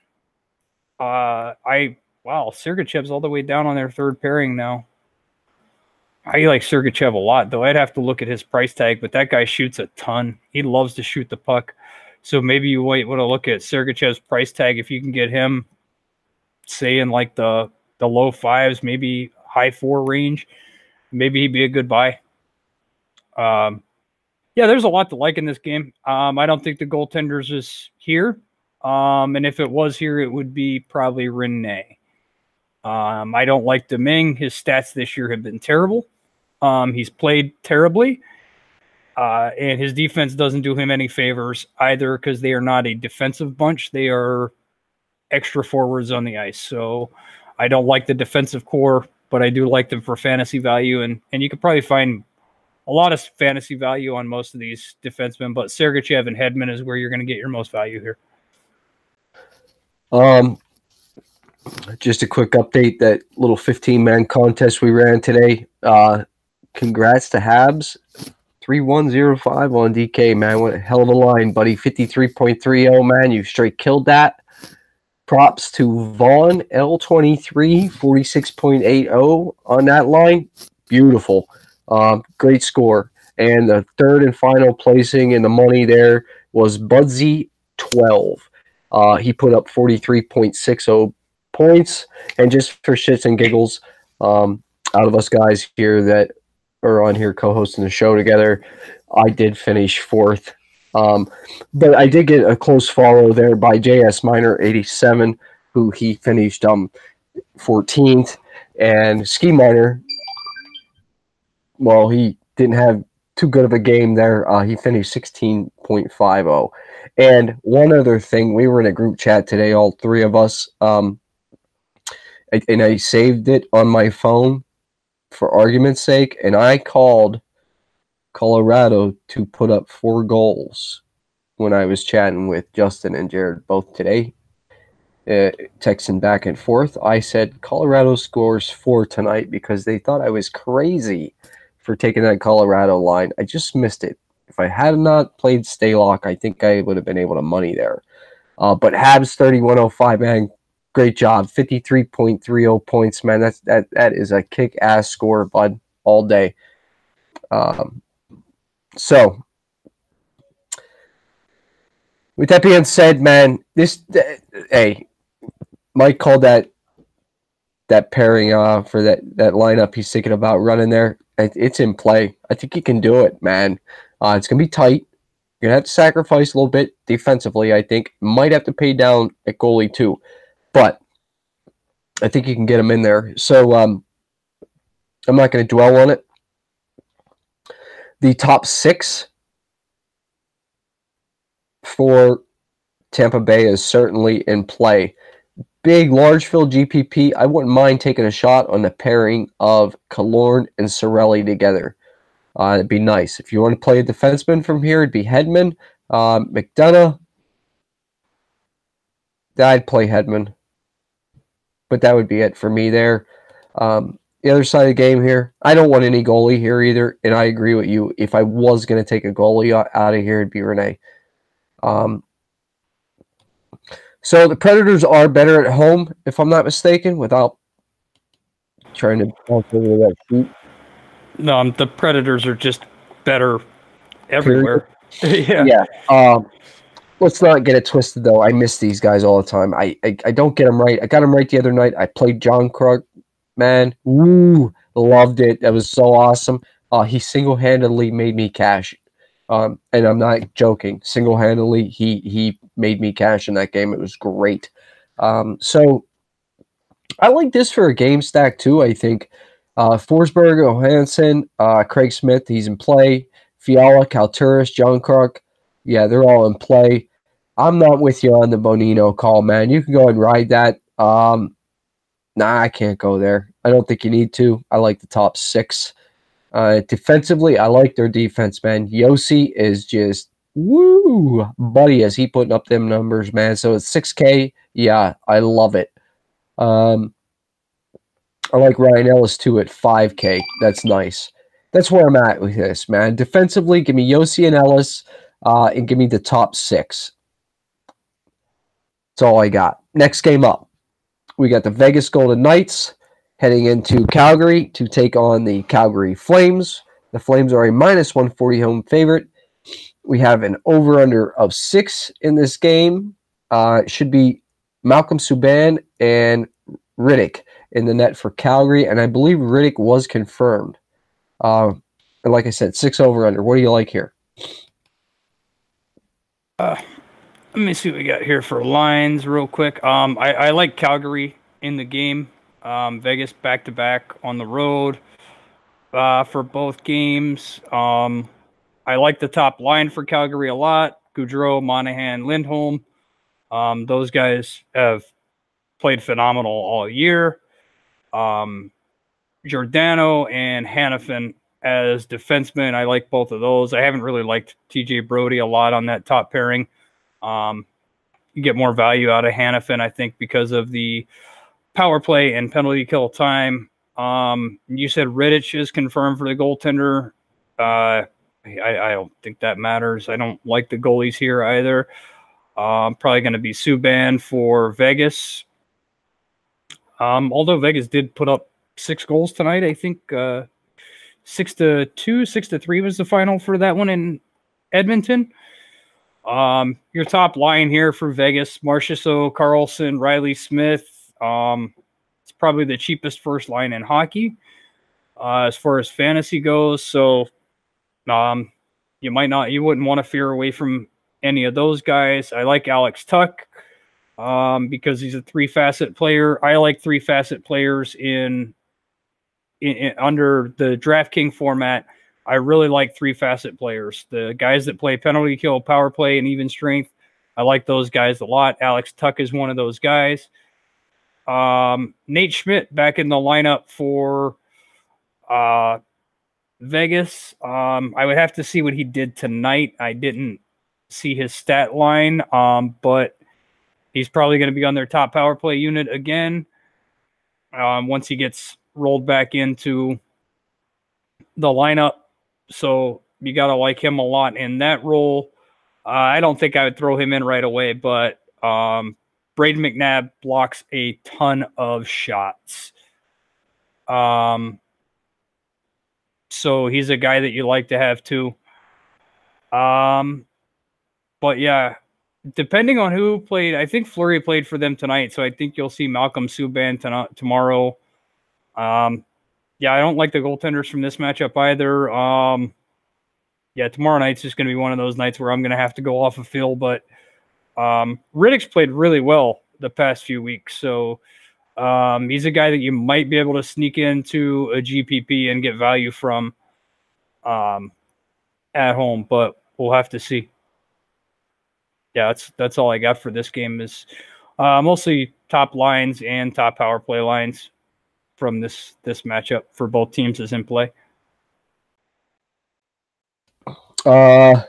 Sergachev's all the way down on their third pairing now. I like Sergachev a lot, though. I'd have to look at his price tag, but that guy shoots a ton. He loves to shoot the puck. So maybe you might want to look at Sergachev's price tag if you can get him, say, in like the low 5s, maybe high 4 range. Maybe he'd be a good buy. Yeah, there's a lot to like in this game. I don't think the goaltenders is here. And if it was here, it would be probably Renee. I don't like Domingue. His stats this year have been terrible. He's played terribly. And his defense doesn't do him any favors either because they are not a defensive bunch. They are extra forwards on the ice. So I don't like the defensive core, but I do like them for fantasy value. And you could probably find a lot of fantasy value on most of these defensemen, but Sergachev and Hedman is where you're going to get your most value here. Just a quick update, that little 15-man contest we ran today. Congrats to Habs. 3105 on DK, man. What a hell of a line, buddy. 53.30, man. You straight killed that. Props to Vaughn, L23, 46.80 on that line. Beautiful. Great score. And the third and final placing in the money there was Budsy 12. He put up 43.60 points. And just for shits and giggles, out of us guys here that are on here co-hosting the show together, I did finish fourth. But I did get a close follow there by JS Miner 87, who he finished 14th, and Ski Miner, well, he didn't have too good of a game there. He finished 16.50. And one other thing, we were in a group chat today, all three of us, and I saved it on my phone for argument's sake, and I called Colorado to put up 4 goals when I was chatting with Justin and Jared both today, texting back and forth. I said Colorado scores 4 tonight because they thought I was crazy for taking that Colorado line. I just missed it. If I had not played Staylock, I think I would have been able to money there. But Habs 3105, man, great job. 53.30 points, man. That is a kick-ass score, bud, all day. So, with that being said, man, hey, Mike called that pairing for that lineup he's thinking about running there. It's in play. I think he can do it, man. It's going to be tight. You're going to have to sacrifice a little bit defensively, I think. Might have to pay down at goalie, too. But I think you can get him in there. So, I'm not going to dwell on it. The top 6 for Tampa Bay is certainly in play. Big, large field GPP. I wouldn't mind taking a shot on the pairing of Killorn and Cirelli together. It'd be nice. If you want to play a defenseman from here, it'd be Hedman. McDonough, I'd play Hedman. But that would be it for me there. The other side of the game here, I don't want any goalie here either, and I agree with you. If I was going to take a goalie out of here, it'd be Rene. So the Predators are better at home, if I'm not mistaken, without trying to bounce over that sheet. No, the Predators are just better everywhere. Yeah. Let's not get it twisted, though. I miss these guys all the time. I don't get them right. I got them right the other night. I played John Krug, man. Woo! Loved it. That was so awesome. He single-handedly made me cash. And I'm not joking. Single-handedly, he made me cash in that game. It was great. So I like this for a game stack too, I think. Forsberg, Johansson, Craig Smith, he's in play. Fiala, Kalturis, John Kruk, yeah, they're all in play. I'm not with you on the Bonino call, man. You can go and ride that. Nah, I can't go there. I don't think you need to. I like the top 6. Defensively, I like their defense, man. Yossi is just woo, buddy. Is he putting up them numbers, man? So it's 6K. Yeah, I love it. I like Ryan Ellis too at 5K. That's nice. That's where I'm at with this, man. Defensively, give me Yossi and Ellis, and give me the top 6. That's all I got. Next game up, we got the Vegas Golden Knights heading into Calgary to take on the Calgary Flames. The Flames are a -140 home favorite. We have an over-under of 6 in this game. It should be Malcolm Subban and Riddick in the net for Calgary, and I believe Riddick was confirmed. And like I said, 6 over-under. What do you like here? Let me see what we got here for lines real quick. I like Calgary in the game. Vegas back-to-back on the road for both games. I like the top line for Calgary a lot. Gaudreau, Monahan, Lindholm. Those guys have played phenomenal all year. Giordano and Hannafin as defensemen. I like both of those. I haven't really liked TJ Brody a lot on that top pairing. You get more value out of Hannafin, I think, because of the power play and penalty kill time. You said Rittich is confirmed for the goaltender. I don't think that matters. I don't like the goalies here either. Probably going to be Subban for Vegas. Although Vegas did put up 6 goals tonight, I think 6-2, 6-3 was the final for that one in Edmonton. Your top line here for Vegas: Marchessault, Carlson, Riley Smith. It's probably the cheapest first line in hockey as far as fantasy goes. So you wouldn't want to fear away from any of those guys. I like Alex Tuck because he's a 3-facet player. I like 3-facet players in under the DraftKings format. I really like 3-facet players. The guys that play penalty kill, power play, and even strength, I like those guys a lot. Alex Tuck is one of those guys. Nate Schmidt back in the lineup for Vegas. I would have to see what he did tonight. I didn't see his stat line, but he's probably going to be on their top power play unit again once he gets rolled back into the lineup. So you got to like him a lot in that role. I don't think I would throw him in right away, but Braden McNabb blocks a ton of shots. So he's a guy that you like to have too. But yeah, depending on who played, I think Fleury played for them tonight, so I think you'll see Malcolm Subban tomorrow. Yeah, I don't like the goaltenders from this matchup either. Yeah, tomorrow night's just going to be one of those nights where I'm going to have to go off of Phil, but Riddick's played really well the past few weeks, so he's a guy that you might be able to sneak into a GPP and get value from at home, but we'll have to see. Yeah, that's all I got for this game is mostly top lines and top power play lines from this matchup for both teams is in play. I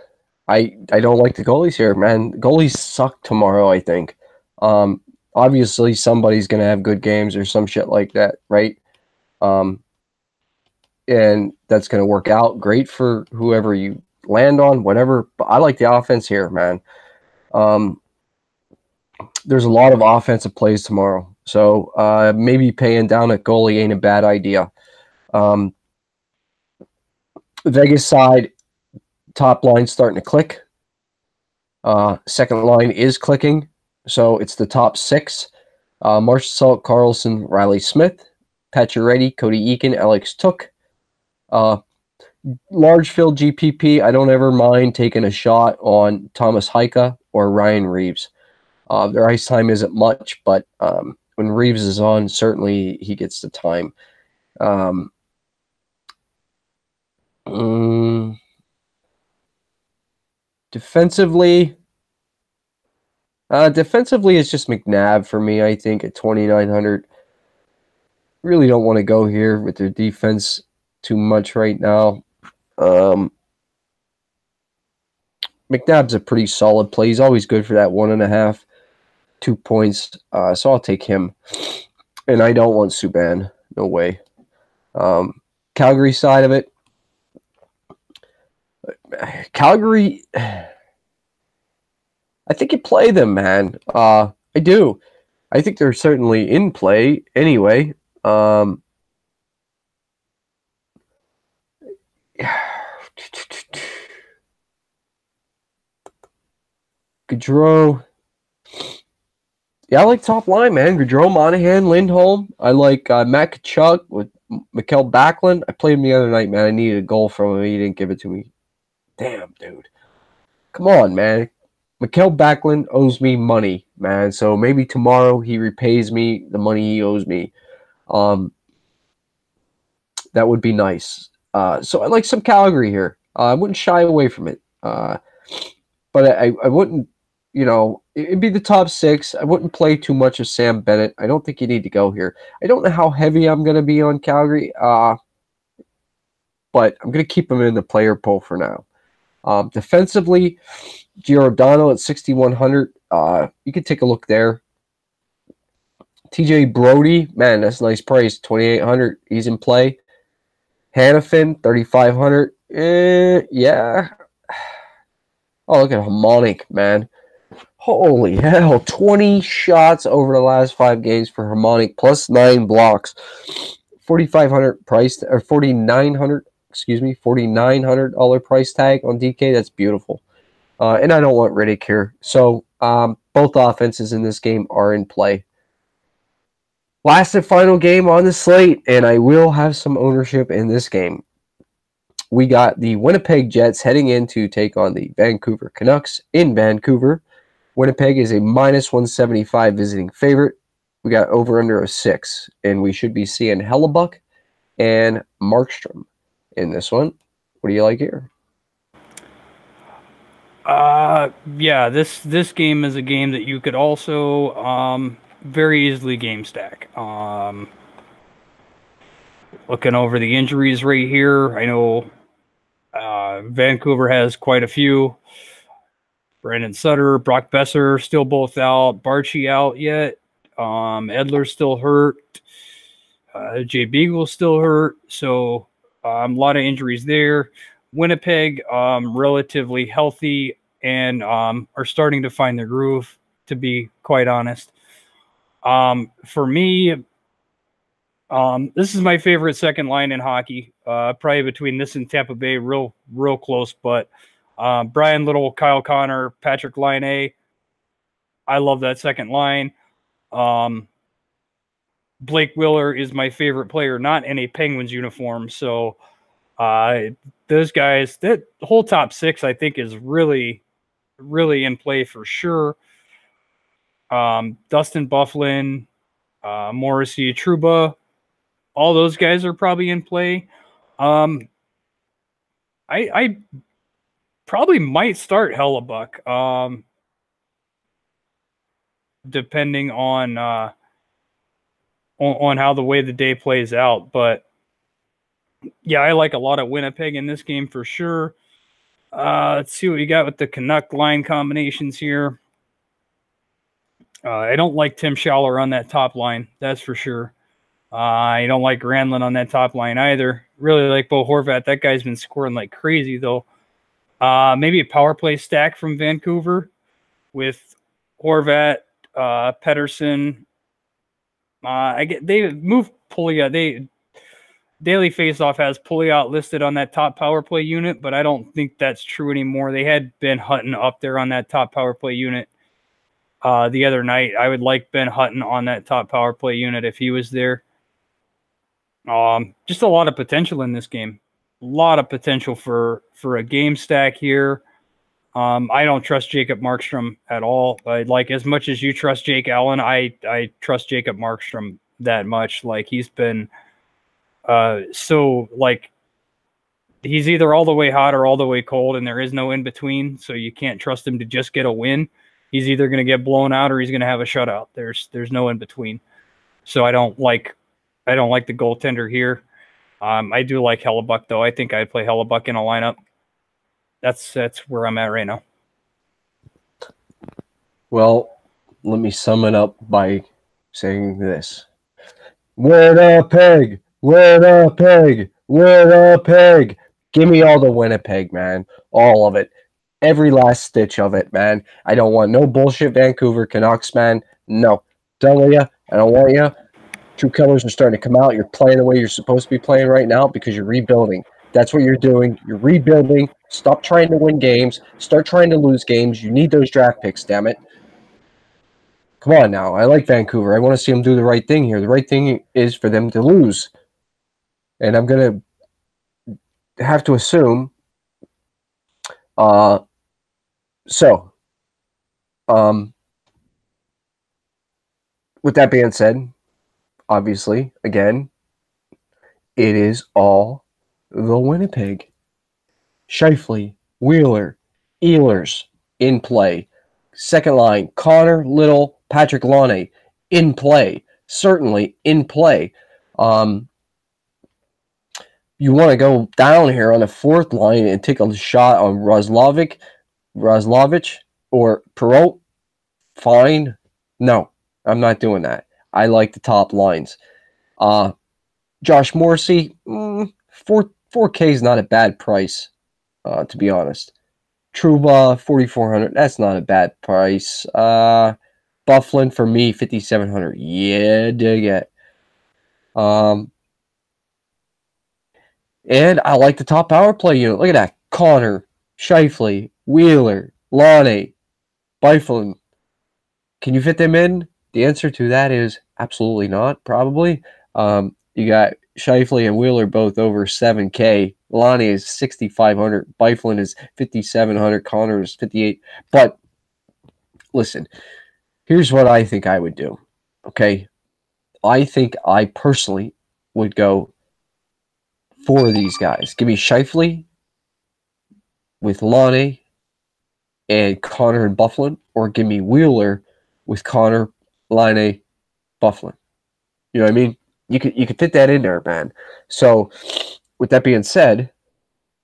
don't like the goalies here, man. Goalies suck tomorrow, I think. Obviously somebody's going to have good games or some shit like that, right? And that's going to work out great for whoever you land on, whatever. But I like the offense here, man. There's a lot of offensive plays tomorrow. So maybe paying down at goalie ain't a bad idea. Vegas side, top line starting to click. Second line is clicking. So it's the top 6. Marchessault, Carlson, Riley Smith, Pacioretty, Cody Eakin, Alex Tuck. Large field GPP, I don't ever mind taking a shot on Thomas Heika or Ryan Reeves. Their ice time isn't much, but when Reeves is on, certainly he gets the time. Defensively, it's just McNabb for me, I think, at 2,900. Really don't want to go here with their defense too much right now. McNabb's a pretty solid play. He's always good for that 1.5, 2 points. So I'll take him. And I don't want Subban. No way. Calgary side of it. Calgary, I think you play them, man. I do. I think they're certainly in play anyway. Gaudreau. Yeah, I like top line, man. Gaudreau, Monahan, Lindholm. I like Matt Tkachuk with Mikael Backlund. I played him the other night, man. I needed a goal from him. He didn't give it to me. Damn, dude. Come on, man. Mikael Backlund owes me money, man. So maybe tomorrow he repays me the money he owes me. That would be nice. So I like some Calgary here. I wouldn't shy away from it. But I wouldn't, it'd be the top 6. I wouldn't play too much of Sam Bennett. I don't think you need to go here. I don't know how heavy I'm going to be on Calgary, but I'm going to keep him in the player pool for now. Defensively, Giordano at 6,100. You can take a look there. TJ Brody, man, that's a nice price. 2,800. He's in play. Hannafin, 3,500. Yeah. Oh, look at Harmonic, man. Holy hell. 20 shots over the last 5 games for Harmonic, plus 9 blocks. 4,500 priced, or 4,900, $4,900 price tag on DK. That's beautiful. And I don't want Riddick here. So both offenses in this game are in play. Last and final game on the slate, and I will have some ownership in this game. We got the Winnipeg Jets heading in to take on the Vancouver Canucks in Vancouver. Winnipeg is a -175 visiting favorite. We got over under a 6, and we should be seeing Hellebuck and Markstrom in this one. What do you like here? Yeah, this game is a game that you could also very easily game stack. Looking over the injuries right here, I know Vancouver has quite a few. Brandon Sutter, Brock Besser still both out. Barchi out yet. Edler's still hurt. Jay Beagle's still hurt. So a lot of injuries there. Winnipeg, relatively healthy and are starting to find their groove, to be quite honest. For me, this is my favorite second line in hockey. Probably between this and Tampa Bay, real close. But Brian Little, Kyle Connor, Patrick Laine, I love that second line. Blake Wheeler is my favorite player, not in a Penguins uniform. So those guys, that whole top six, I think, is really in play for sure. Dustin Byfuglien, Morrissey, Trouba, all those guys are probably in play. I probably might start Hellebuck, depending on how the way the day plays out. But yeah, I like a lot of Winnipeg in this game for sure. Let's see what you got with the Canuck line combinations here. I don't like Tim Schaller on that top line, that's for sure. I don't like Granlund on that top line either. Really like Bo Horvat. That guy's been scoring like crazy, though. Maybe a power play stack from Vancouver with Horvat, Pettersson. They moved Pouliot. Daily Faceoff has Pouliot listed on that top power play unit, but I don't think that's true anymore. They had Ben Hutton up there on that top power play unit the other night. I would like Ben Hutton on that top power play unit if he was there. Just a lot of potential in this game. A lot of potential for a game stack here. I don't trust Jacob Markstrom at all. Like, as much as you trust Jake Allen, I trust Jacob Markstrom that much. Like, he's been so, like, he's either all the way hot or all the way cold, and there is no in between. So you can't trust him to just get a win. He's either going to get blown out or he's going to have a shutout. There's no in between. So I don't like the goaltender here. I do like Hellebuck, though. I think I'd play Hellebuck in a lineup. That's where I'm at right now. Well, let me sum it up by saying this. Winnipeg! Winnipeg! Winnipeg! Give me all the Winnipeg, man. All of it. Every last stitch of it, man. I don't want no bullshit Vancouver Canucks, man. No. Telling you, I don't want you. True colors are starting to come out. You're playing the way you're supposed to be playing right now because you're rebuilding. That's what you're doing. You're rebuilding. Stop trying to win games. Start trying to lose games. You need those draft picks, damn it. Come on now. I like Vancouver. I want to see them do the right thing here. The right thing is for them to lose. And I'm going to have to assume. With that being said, obviously, again, it is all the Winnipeg. Scheifele, Wheeler, Ehlers in play. Second line, Connor, Little, Patrick Laine in play. Certainly in play. You want to go down here on the fourth line and take a shot on Roslovic or Perreault? Fine. No, I'm not doing that. I like the top lines. Josh Morrissey, 4K is not a bad price, to be honest. Trouba, 4,400. That's not a bad price. Byfuglien for me, 5,700. Yeah, dig it. And I like the top power play unit. Look at that. Connor, Scheifele, Wheeler, Lonnie, Byfuglien. Can you fit them in? The answer to that is absolutely not, probably. You got Scheifele and Wheeler both over 7K. Lonnie is 6,500. Byfuglien is 5,700. Connor is 58. But listen, here's what I think I would do. Okay. I think I personally would go for these guys. Give me Scheifele with Lonnie and Connor and Byfuglien, or give me Wheeler with Connor, Line, Byfuglien. You know what I mean? You could fit that in there, man. So, with that being said,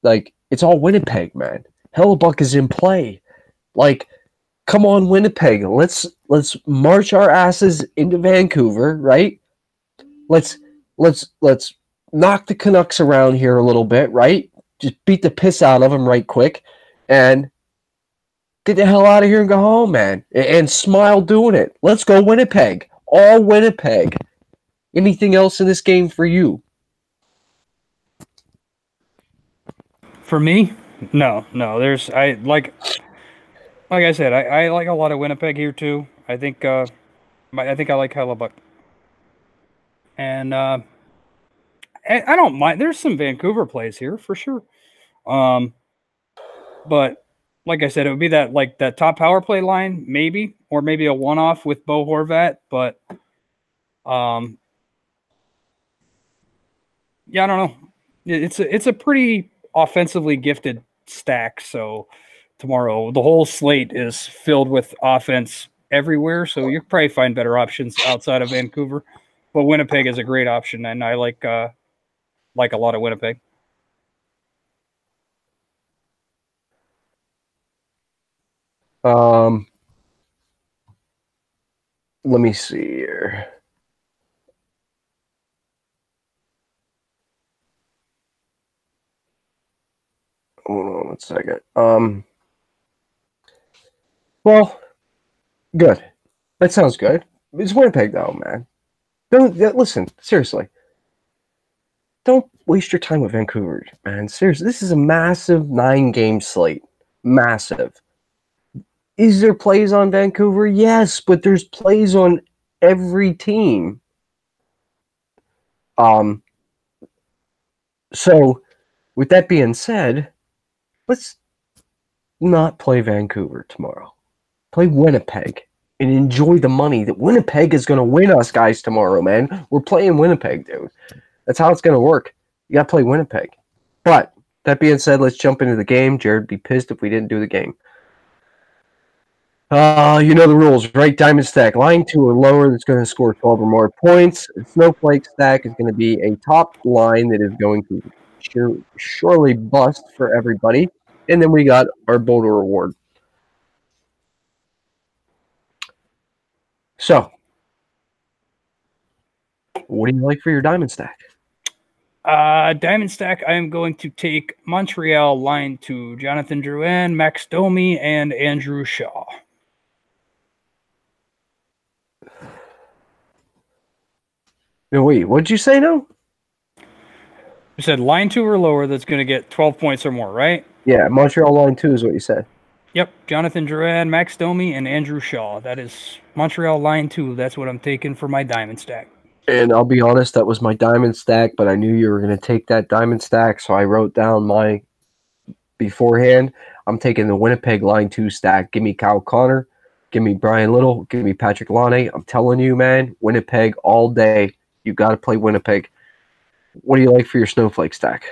like it's all Winnipeg, man. Hellebuck is in play. Like, come on, Winnipeg. Let's march our asses into Vancouver, right? Let's knock the Canucks around here a little bit, right? Just beat the piss out of them right quick, and get the hell out of here and go home, man. And smile doing it. Let's go Winnipeg. All Winnipeg. Anything else in this game for you? For me, no. There's like I said, I like a lot of Winnipeg here too. I think I like Hellebuck, and I don't mind. There's some Vancouver plays here for sure. But like I said, it would be that top power play line, maybe, or maybe a one-off with Bo Horvat. But yeah, I don't know. It's a pretty offensively gifted stack. So tomorrow, the whole slate is filled with offense everywhere. So you'll probably find better options outside of Vancouver. But Winnipeg is a great option, and I like a lot of Winnipeg. Let me see here. Hold on one second. Well, good. That sounds good. It's Winnipeg, though, man. Don't listen. Seriously, don't waste your time with Vancouver, man. Seriously, this is a massive 9-game slate. Massive. Is there plays on Vancouver? Yes, but there's plays on every team. So, with that being said, let's not play Vancouver tomorrow. Play Winnipeg and enjoy the money that Winnipeg is going to win us guys tomorrow, man. We're playing Winnipeg, dude. That's how it's going to work. You got to play Winnipeg. But that being said, let's jump into the game. Jared would be pissed if we didn't do the game. You know the rules, right? Diamond stack. Line 2 or lower that's going to score 12 or more points. Snowflake stack is going to be a top line that is going to surely bust for everybody. And then we got our Boulder reward. So, what do you like for your diamond stack? Diamond stack, I am going to take Montreal line 2, Jonathan Drouin, Max Domi, and Andrew Shaw. No, wait, what did you say now? You said line 2 or lower that's going to get 12 points or more, right? Yeah, Montreal line 2 is what you said. Yep, Jonathan Drouin, Max Domi, and Andrew Shaw. That is Montreal line 2. That's what I'm taking for my diamond stack. And I'll be honest, that was my diamond stack, but I knew you were going to take that diamond stack, so I wrote down my beforehand. I'm taking the Winnipeg line 2 stack. Give me Kyle Connor. Give me Brian Little. Give me Patrick Laine. I'm telling you, man, Winnipeg all day. You got to play Winnipeg. What do you like for your Snowflake stack?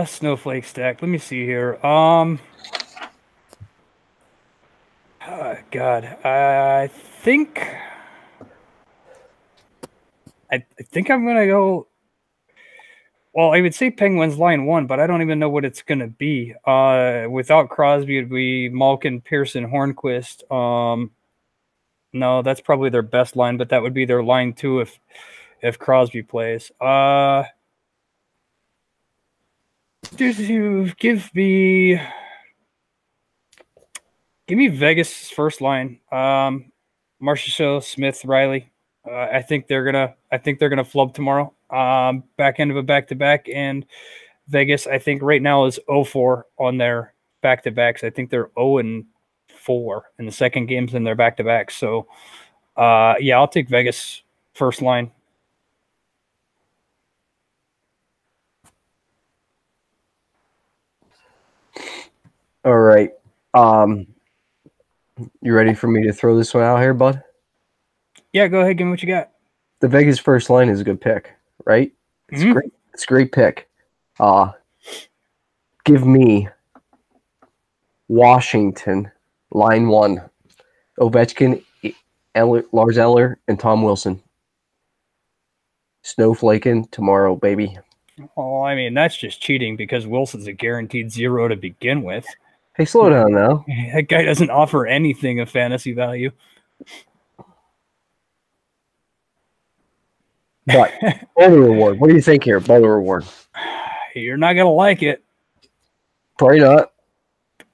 Snowflake stack. Let me see here. God, I think I'm gonna go. Well, I would say Penguins line 1, but I don't even know what it's gonna be. Without Crosby, it'd be Malkin, Pearson, Hornquist. No, that's probably their best line, but that would be their line 2 if Crosby plays. Give me Vegas' first line. Marchessault, Smith, Riley. I think they're gonna flub tomorrow. Back end of a back to back, and Vegas, I think right now is 0-4 on their back to backs. I think they're 0-4 in the second games in their back to backs. So, yeah, I'll take Vegas first line. All right. You ready for me to throw this one out here, bud? Yeah, go ahead. Give me what you got. The Vegas first line is a good pick, right? It's great. It's a great pick. Give me Washington, line one. Ovechkin, Lars Eller, and Tom Wilson. Snowflaking tomorrow, baby. Oh, I mean, that's just cheating because Wilson's a guaranteed 0 to begin with. Hey, slow down now. That guy doesn't offer anything of fantasy value. But Boulder Reward. What do you think here? Boulder Reward. You're not gonna like it. Probably not.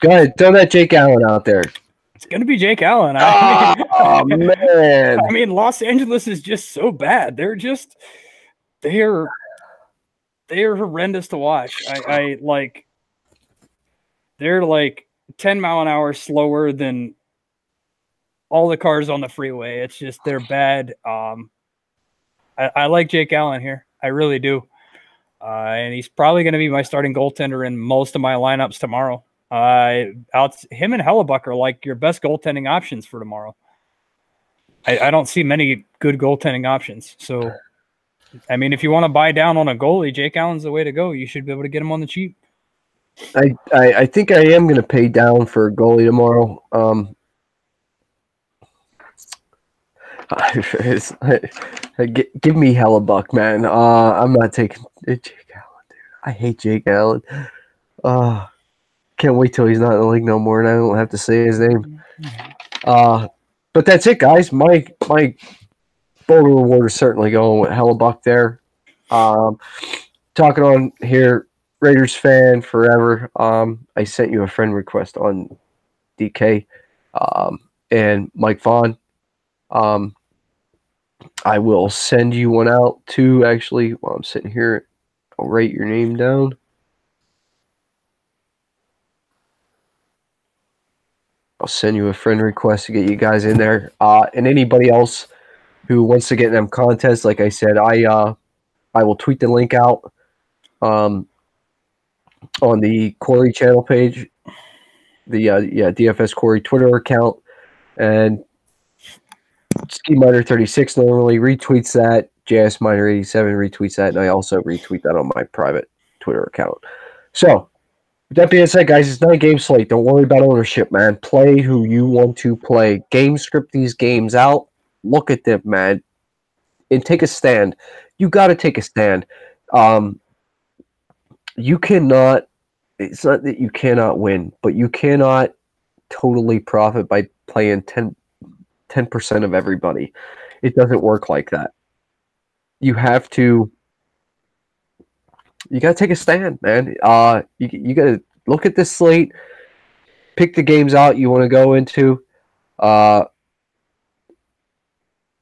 Go ahead, throw that Jake Allen out there. It's gonna be Jake Allen. Oh man! I mean, Los Angeles is just so bad. They're horrendous to watch. I like. They're like 10-mile-an-hour slower than all the cars on the freeway. It's just they're bad. I like Jake Allen here. I really do. And he's probably going to be my starting goaltender in most of my lineups tomorrow. Him and Hellebuck are like your best goaltending options for tomorrow. I don't see many good goaltending options. So, I mean, if you want to buy down on a goalie, Jake Allen's the way to go. You should be able to get him on the cheap. I think I am going to pay down for a goalie tomorrow. Give me Hellebuck, man. I'm not taking Jake Allen, dude. I hate Jake Allen. Can't wait till he's not in the league no more, and I don't have to say his name. But that's it, guys. My Boulder Reward is certainly going with Hellebuck there. Talking on here, Raiders fan forever. I sent you a friend request on DK and Mike Vaughn. I will send you one out too, actually, while I'm sitting here. I'll write your name down. I'll send you a friend request to get you guys in there. And anybody else who wants to get in them contests, like I said, I will tweet the link out on the Quarry channel page, the DFS Quarry Twitter account, and Ski Miner 36 normally retweets that. JS Miner 87 retweets that, and I also retweet that on my private Twitter account. So, with that being said, guys, it's not a game slate. Don't worry about ownership, man. Play who you want to play. Game script these games out. Look at them, man, and take a stand. You got to take a stand. You cannot. It's not that you cannot win, but you cannot totally profit by playing 10% of everybody. It doesn't work like that. You have to. You got to take a stand, man. You got to look at this slate, pick the games out you want to go into.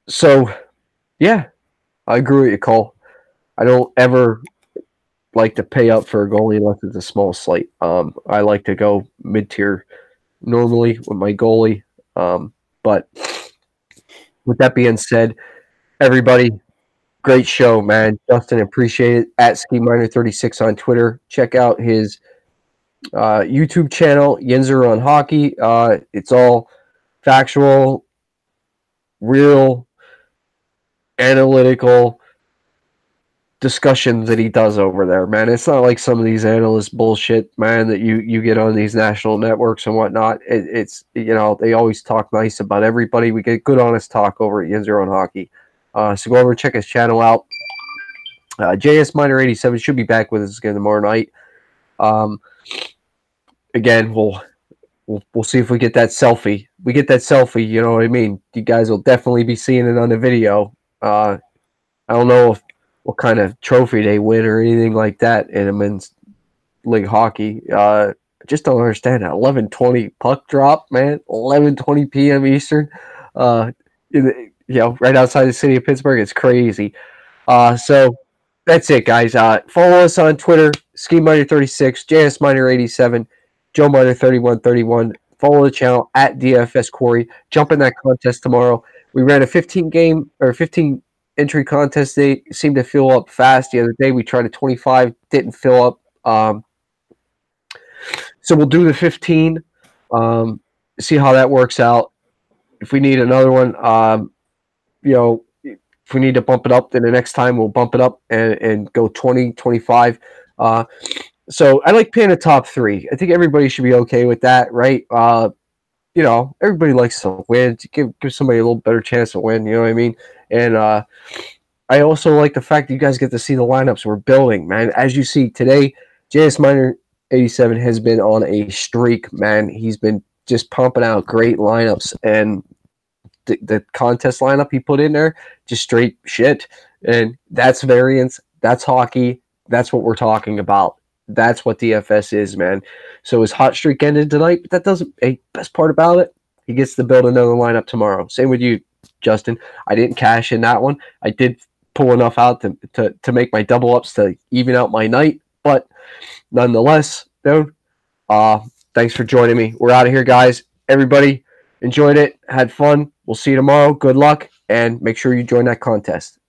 So, yeah, I agree with you, Cole. I don't ever like to pay up for a goalie unless it's a small slate. I like to go mid-tier normally with my goalie. But with that being said, everybody, great show, man. Justin, appreciate it. At SkiMiner36 on Twitter. Check out his YouTube channel, Yinzer on Hockey. It's all factual, real, analytical discussions that he does over there, man. It's not like some of these analyst bullshit, man, that you get on these national networks and whatnot. It's they always talk nice about everybody. We get good, honest talk over at Yinzer on Hockey. So go over and check his channel out. JS Miner 87 should be back with us again tomorrow night. Again, we'll see if we get that selfie. We get that selfie, you know what I mean? You guys will definitely be seeing it on the video. I don't know what kind of trophy they win or anything like that in a men's league hockey. I just don't understand that 11:20 puck drop, man. 11:20 p.m. Eastern. right outside the city of Pittsburgh. It's crazy. So that's it, guys. Follow us on Twitter, SkiMiner36, JSMiner87, JoeMiner3131. Follow the channel at DFS Quarry. Jump in that contest tomorrow. We ran a 15 entry contest. They seemed to fill up fast. The other day we tried a 25, didn't fill up. So we'll do the 15, see how that works out. If we need another one, if we need to bump it up, then the next time we'll bump it up and go 20, 25. So I like paying a top 3. I think everybody should be okay with that, right? Everybody likes to win. Give somebody a little better chance to win, you know what I mean? And I also like the fact that you guys get to see the lineups we're building, man. As you see today, JSMiner87 has been on a streak, man. He's been just pumping out great lineups, and the contest lineup he put in there, just straight shit. And that's variance. That's hockey. That's what we're talking about. That's what DFS is, man. So his hot streak ended tonight, but that doesn't. Hey, best part about it, he gets to build another lineup tomorrow. Same with you, Justin. I didn't cash in that one. I did pull enough out to make my double ups to even out my night, but nonetheless, dude, thanks for joining me. We're out of here, guys. Everybody enjoyed it, had fun. We'll see you tomorrow. Good luck, and make sure you join that contest.